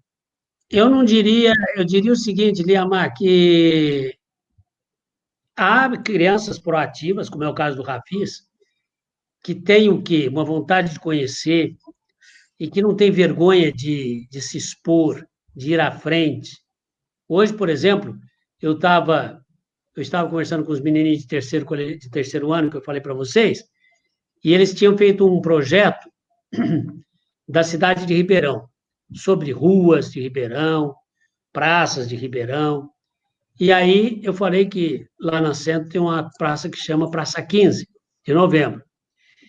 Eu não diria... Eu diria o seguinte, Liamar, que há crianças proativas, como é o caso do Rafis, que têm o quê? Uma vontade de conhecer e que não tem vergonha de se expor, de ir à frente. Hoje, por exemplo, eu estava conversando com os menininhos de terceiro ano, que eu falei para vocês, e eles tinham feito um projeto da cidade de Ribeirão, sobre ruas de Ribeirão, praças de Ribeirão. E aí eu falei que lá na Centro tem uma praça que chama Praça 15 de Novembro.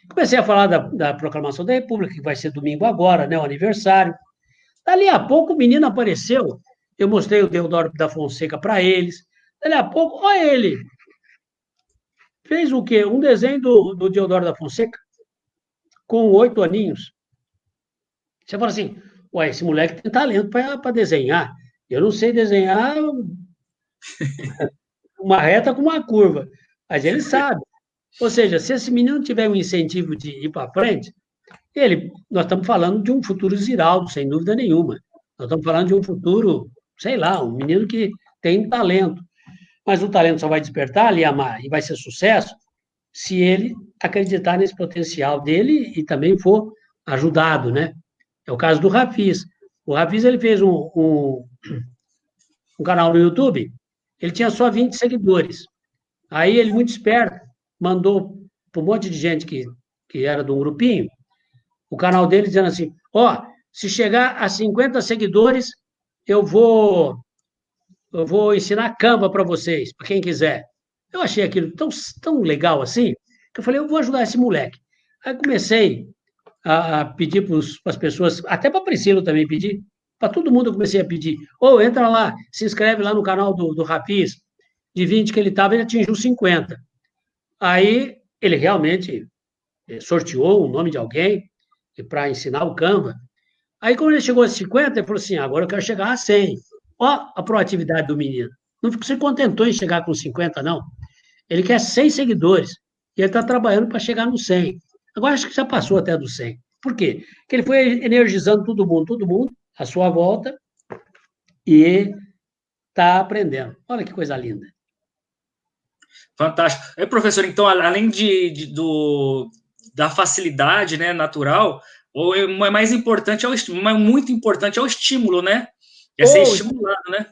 Comecei a falar da Proclamação da República, que vai ser domingo agora, né, o aniversário. Dali a pouco o menino apareceu, eu mostrei o Deodoro da Fonseca para eles. Dali a pouco, olha ele, fez o quê? Um desenho do Deodoro da Fonseca, com 8 aninhos. Você fala assim, esse moleque tem talento para desenhar. Eu não sei desenhar uma reta com uma curva, mas ele sabe. Ou seja, se esse menino tiver um incentivo de ir para frente, nós estamos falando de um futuro Ziraldo, sem dúvida nenhuma. Nós estamos falando de um futuro, sei lá, um menino que tem talento. mas o talento só vai despertar ali, amar, e vai ser sucesso, se ele acreditar nesse potencial dele e também for ajudado, né? É o caso do Rafis. O Rafis, ele fez um canal no YouTube, ele tinha só 20 seguidores. Aí ele, muito esperto, mandou para um monte de gente que era de um grupinho, o canal dele dizendo assim, se chegar a 50 seguidores, eu vou ensinar Canva para vocês, para quem quiser. Eu achei aquilo tão legal assim, que eu falei, eu vou ajudar esse moleque. Aí comecei a pedir para as pessoas, até para a Priscila também pedir, para todo mundo eu comecei a pedir, entra lá, se inscreve lá no canal do Rafis, de 20 que ele estava, ele atingiu 50. Aí ele realmente sorteou o nome de alguém para ensinar o Canva. Aí, quando ele chegou a 50, ele falou assim, agora eu quero chegar a 100. Ó a proatividade do menino. Não se contentou em chegar com 50, não. Ele quer 100 seguidores. E ele está trabalhando para chegar no 100. Agora, acho que já passou até do 100. Por quê? Porque ele foi energizando todo mundo, à sua volta, e está aprendendo. Olha que coisa linda. Fantástico. Professor, então, além da facilidade, né, natural, o mais importante muito importante é o estímulo, né? É ser estimulado, né?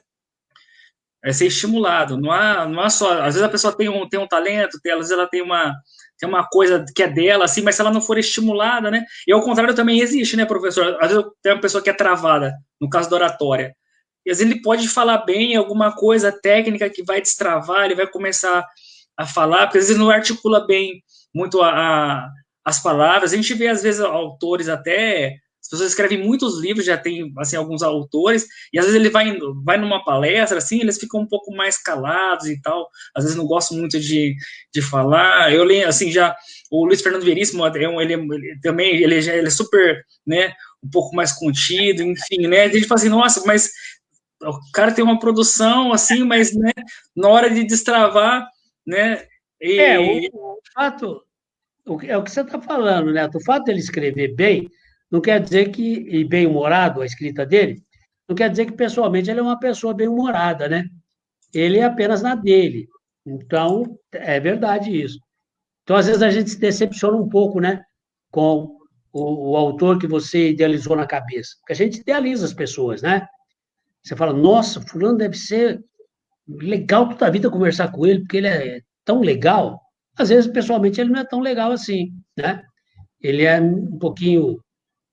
É ser estimulado. Não há só. Às vezes a pessoa tem um talento, às vezes ela tem uma coisa que é dela, assim, mas se ela não for estimulada, né? E ao contrário também existe, né, professor? Às vezes tem uma pessoa que é travada, no caso da oratória. E às vezes ele pode falar bem alguma coisa técnica que vai destravar, ele vai começar a falar, porque às vezes não articula bem muito as palavras. A gente vê, às vezes, autores até... As pessoas escrevem muitos livros, já tem, assim, alguns autores, e às vezes ele vai numa palestra, assim, eles ficam um pouco mais calados e tal, às vezes não gostam muito de falar. Eu lembro, assim, já, o Luiz Fernando Veríssimo, ele também, ele é super, né, um pouco mais contido, enfim, né, a gente fala assim, nossa, mas o cara tem uma produção, assim, mas, né, na hora de destravar, né, o fato, é o que você está falando, né, o fato dele escrever bem, não quer dizer e bem-humorado, a escrita dele, não quer dizer que pessoalmente ele é uma pessoa bem-humorada, né? Ele é apenas na dele. Então, é verdade isso. Então, às vezes, a gente se decepciona um pouco, né? Com o autor que você idealizou na cabeça. Porque a gente idealiza as pessoas, né? Você fala, nossa, fulano deve ser legal toda a vida conversar com ele, porque ele é tão legal. Às vezes, pessoalmente, ele não é tão legal assim, né? Ele é um pouquinho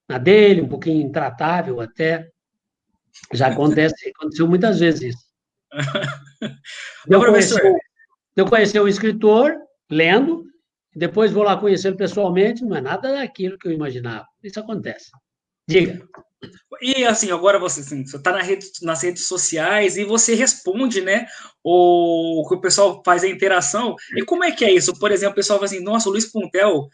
na dele, um pouquinho intratável até. Já aconteceu muitas vezes isso. Eu conheci o escritor, lendo, depois vou lá conhecê-lo pessoalmente, não é nada daquilo que eu imaginava. Isso acontece. Diga. E assim, agora você está nas redes sociais e você responde, né? O que o pessoal faz a interação. E como é que é isso? Por exemplo, o pessoal fala assim, nossa, o Luiz Puntel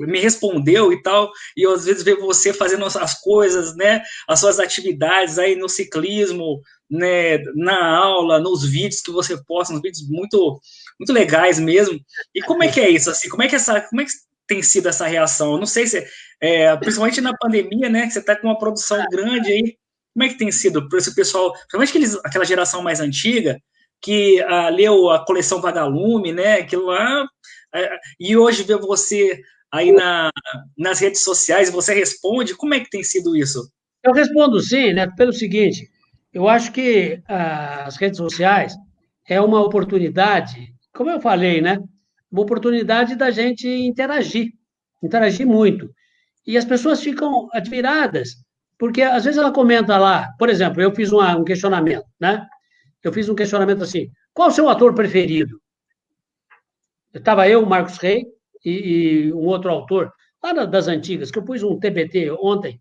me respondeu e tal, e eu, às vezes vejo você fazendo as coisas, né? As suas atividades aí no ciclismo, né? Na aula, nos vídeos que você posta, uns vídeos muito, muito legais mesmo. E como é que é isso? Assim, como é que tem sido essa reação? Eu não sei se, principalmente na pandemia, né, que você está com uma produção grande aí, como é que tem sido para esse pessoal, principalmente aquela geração mais antiga, que leu a coleção Vagalume, né, aquilo lá, e hoje vê você aí nas redes sociais, você responde, como é que tem sido isso? Eu respondo sim, né, pelo seguinte, eu acho que as redes sociais é uma oportunidade, como eu falei, né, uma oportunidade da gente interagir muito. E as pessoas ficam admiradas, porque às vezes ela comenta lá, por exemplo, eu fiz um questionamento, né? Eu fiz um questionamento assim, qual o seu ator preferido? Estava eu, Marcos Rey, e um outro autor, lá das antigas, que eu pus um TBT ontem,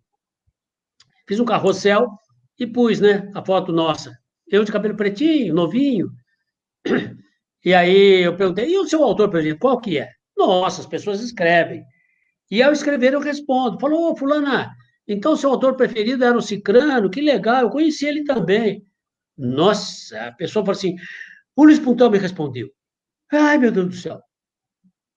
fiz um carrossel e pus, né, a foto nossa. Eu de cabelo pretinho, novinho, e aí eu perguntei, e o seu autor preferido, qual que é? Nossa, as pessoas escrevem. E ao escrever eu respondo, falou, fulana, então seu autor preferido era o Cicrano, que legal, eu conheci ele também. Nossa, a pessoa falou assim, o Luiz Puntel me respondeu. Ai, meu Deus do céu,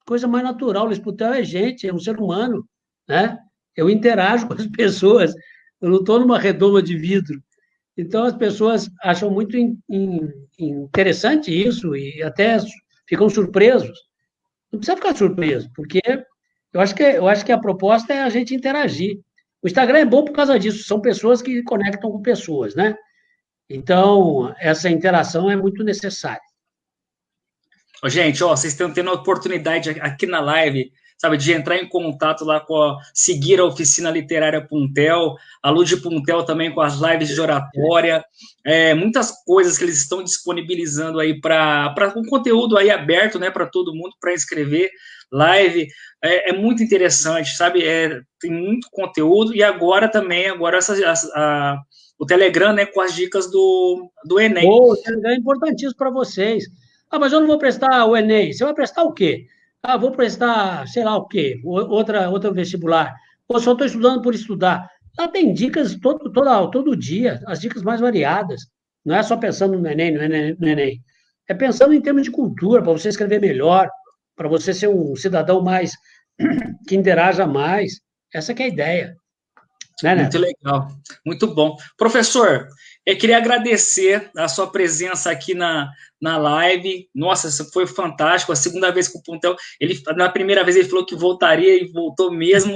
coisa mais natural, o Luiz Puntel é gente, é um ser humano, né? Eu interajo com as pessoas, eu não estou numa redoma de vidro. Então, as pessoas acham muito interessante isso e até ficam surpresos. Não precisa ficar surpreso, porque eu acho que a proposta é a gente interagir. O Instagram é bom por causa disso, são pessoas que conectam com pessoas, né? Então, essa interação é muito necessária. Ô, gente, ó, vocês estão tendo a oportunidade aqui na live, sabe, de entrar em contato lá seguir a Oficina Literária Puntel, a Lud Puntel também com as lives de oratória, muitas coisas que eles estão disponibilizando aí para um conteúdo aí aberto, né, para todo mundo, para inscrever, live, é muito interessante, sabe, tem muito conteúdo, e agora também, o Telegram, né, com as dicas do Enem. O Telegram é importantíssimo para vocês. Ah, mas eu não vou prestar o Enem. Você vai prestar o quê? Ah, vou prestar, sei lá o quê, outro vestibular. Ou só estou estudando por estudar. Lá tem dicas todo dia, as dicas mais variadas. Não é só pensando no Enem, no Enem. É pensando em termos de cultura, para você escrever melhor, para você ser um cidadão mais que interaja mais. Essa que é a ideia. Né, Muito Neto? legal, muito bom. Professor, eu queria agradecer a sua presença aqui na live. Nossa, isso foi fantástico. A segunda vez com o Puntel, na primeira vez ele falou que voltaria e voltou mesmo.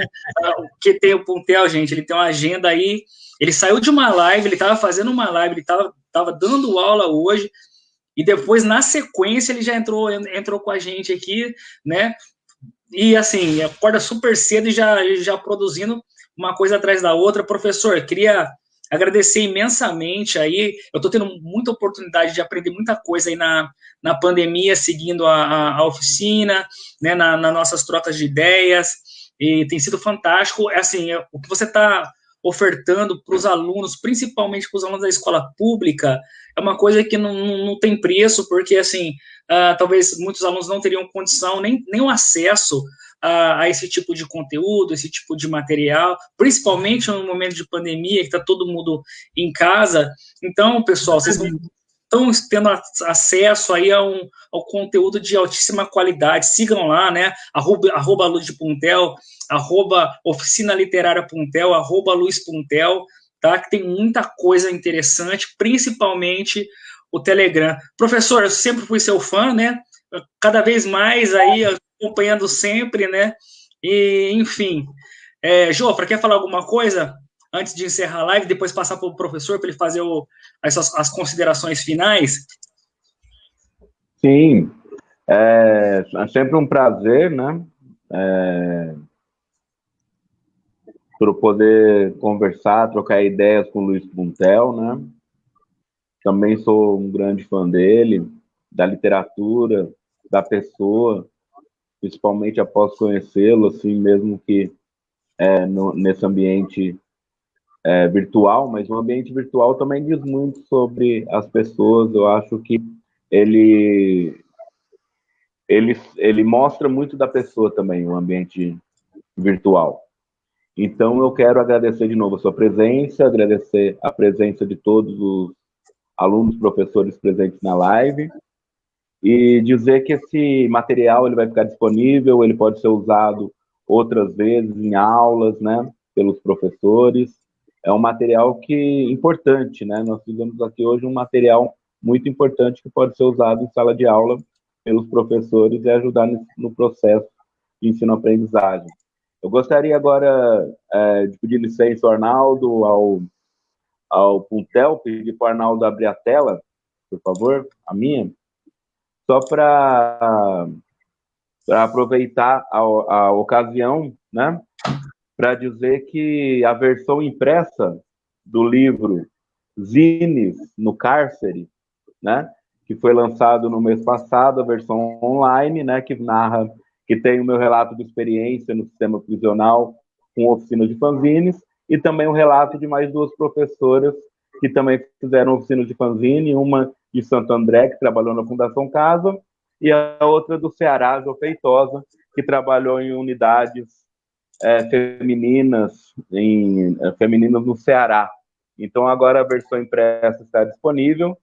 Que tem o Puntel, gente, ele tem uma agenda aí. Ele saiu de uma live, ele estava fazendo uma live, ele estava dando aula hoje, e depois, na sequência, ele já entrou com a gente aqui, né? E assim, acorda super cedo e já produzindo uma coisa atrás da outra. Professor, queria agradecer imensamente aí, eu estou tendo muita oportunidade de aprender muita coisa aí na pandemia, seguindo a oficina, né, nas nossas trocas de ideias, e tem sido fantástico, assim, o que você está ofertando para os alunos, principalmente para os alunos da escola pública, é uma coisa que não tem preço, porque, assim, talvez muitos alunos não teriam condição, nem o acesso a esse tipo de conteúdo, esse tipo de material, principalmente no momento de pandemia, que está todo mundo em casa. Então, pessoal, vocês estão tendo acesso aí ao conteúdo de altíssima qualidade. Sigam lá, né? @ Lud Puntel, @ Oficina Literária Puntel, @ Luiz Puntel, tá? Que tem muita coisa interessante, principalmente o Telegram. Professor, eu sempre fui seu fã, né? Cada vez mais aí, acompanhando sempre, né? E, enfim. Jofra, quer falar alguma coisa antes de encerrar a live, depois passar para o professor para ele fazer as considerações finais? Sim, é sempre um prazer, né? Para poder conversar, trocar ideias com o Luiz Puntel, né? Também sou um grande fã dele, da literatura, da pessoa, principalmente após conhecê-lo, assim, mesmo que nesse ambiente virtual, mas o ambiente virtual também diz muito sobre as pessoas. Eu acho que ele mostra muito da pessoa também, o ambiente virtual. Então, eu quero agradecer de novo a sua presença, agradecer a presença de todos os alunos, professores presentes na live, e dizer que esse material ele vai ficar disponível, ele pode ser usado outras vezes em aulas, né, pelos professores. É um material importante, né? Nós fizemos aqui hoje um material muito importante que pode ser usado em sala de aula pelos professores e ajudar no processo de ensino-aprendizagem. Eu gostaria agora de pedir licença ao Arnaldo, ao Puntel, pedir para o Arnaldo abrir a tela, por favor, a minha, só para aproveitar a ocasião, né, para dizer que a versão impressa do livro Zines no Cárcere, né, que foi lançado no mês passado, a versão online, né, que tem o meu relato de experiência no sistema prisional com oficina de fanzines, e também o relato de mais duas professoras que também fizeram oficinas de fanzine, uma de Santo André, que trabalhou na Fundação Casa, e a outra do Ceará, Jo Feitosa, que trabalhou em unidades femininas no Ceará. Então, agora a versão impressa está disponível,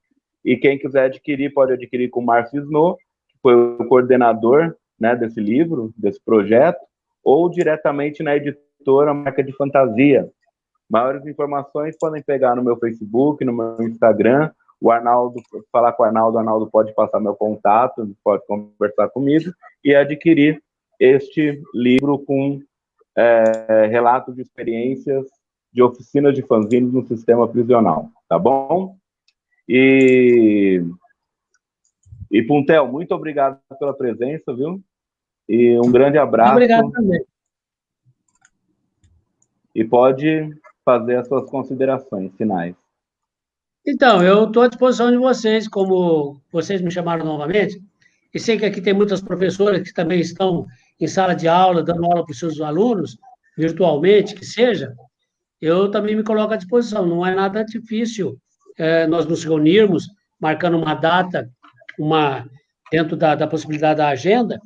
e quem quiser adquirir, pode adquirir com o Márcio Snow, que foi o coordenador, né, desse livro, desse projeto, ou diretamente na editora Marca de Fantasia, Maiores informações podem pegar no meu Facebook, no meu Instagram. O Arnaldo, falar com o Arnaldo pode passar meu contato, pode conversar comigo e adquirir este livro com relatos de experiências de oficinas de fanzines no sistema prisional, tá bom? E Puntel, muito obrigado pela presença, viu? E um grande abraço. Obrigado também. E pode fazer as suas considerações finais. Então, eu estou à disposição de vocês, como vocês me chamaram novamente, e sei que aqui tem muitas professoras que também estão em sala de aula, dando aula para os seus alunos, virtualmente, que seja, eu também me coloco à disposição. Não é nada difícil nós nos reunirmos, marcando uma data, dentro da possibilidade da agenda,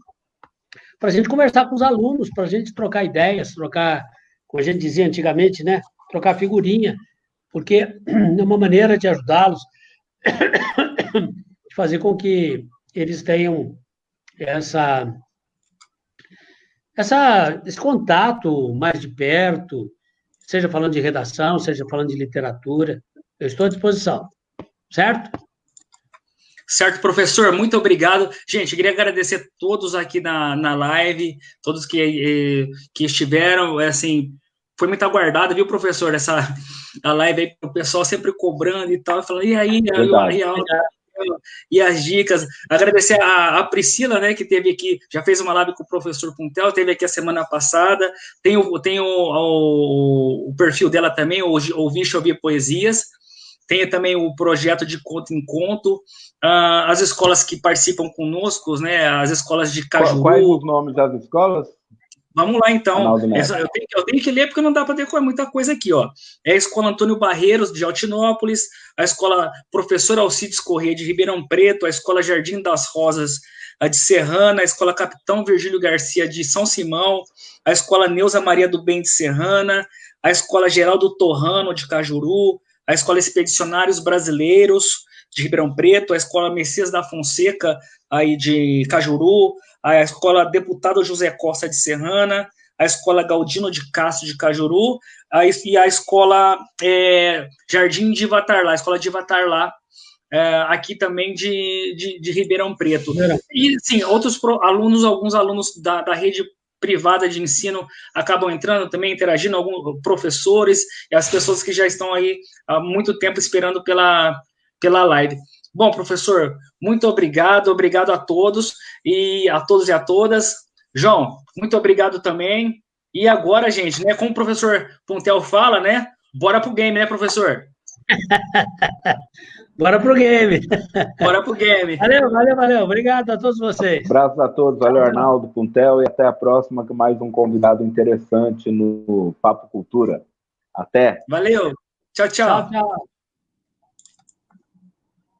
para a gente conversar com os alunos, para a gente trocar ideias, trocar, como a gente dizia antigamente, né? Trocar figurinha, porque é uma maneira de ajudá-los, de fazer com que eles tenham esse contato mais de perto, seja falando de redação, seja falando de literatura. Eu estou à disposição, certo? Certo, professor, muito obrigado. Gente, eu queria agradecer a todos aqui na live, todos que estiveram, assim, foi muito aguardado, viu, professor, a live aí, o pessoal sempre cobrando e tal, falando, e aí, e as dicas. Agradecer a Priscila, né, que teve aqui, já fez uma live com o professor Puntel, teve aqui a semana passada, tem o perfil dela também, Ouvir Chover Poesias, tem também o projeto de Conto em Conto, as escolas que participam conosco, né, as escolas de Cajuru. Quais os nomes das escolas? Vamos lá, então. Eu tenho que ler porque não dá para decorar muita coisa aqui, ó. É a Escola Antônio Barreiros, de Altinópolis, a Escola Professor Alcides Corrêa, de Ribeirão Preto, a Escola Jardim das Rosas, a de Serrana, a Escola Capitão Virgílio Garcia, de São Simão, a Escola Neuza Maria do Bem, de Serrana, a Escola Geraldo Torrano, de Cajuru, a Escola Expedicionários Brasileiros, de Ribeirão Preto, a Escola Messias da Fonseca, aí de Cajuru, a Escola Deputado José Costa, de Serrana, a Escola Galdino de Castro, de Cajuru, e a Escola Jardim de Ivatarlá, a Escola de Ivatarlá, aqui também de Ribeirão Preto. E, sim, alguns alunos da rede privada de ensino acabam entrando também, interagindo, alguns professores e as pessoas que já estão aí há muito tempo esperando pela live. Bom, professor, muito obrigado a todos e a todas. João, muito obrigado também. E agora, gente, né, como o professor Puntel fala, né, bora pro game, né, professor? Bora pro game. Bora pro game. Valeu. Obrigado a todos vocês. Abraços a todos. Valeu, Arnaldo, Puntel, e até a próxima com mais um convidado interessante no Papo Cultura. Até. Valeu. Tchau. Tchau.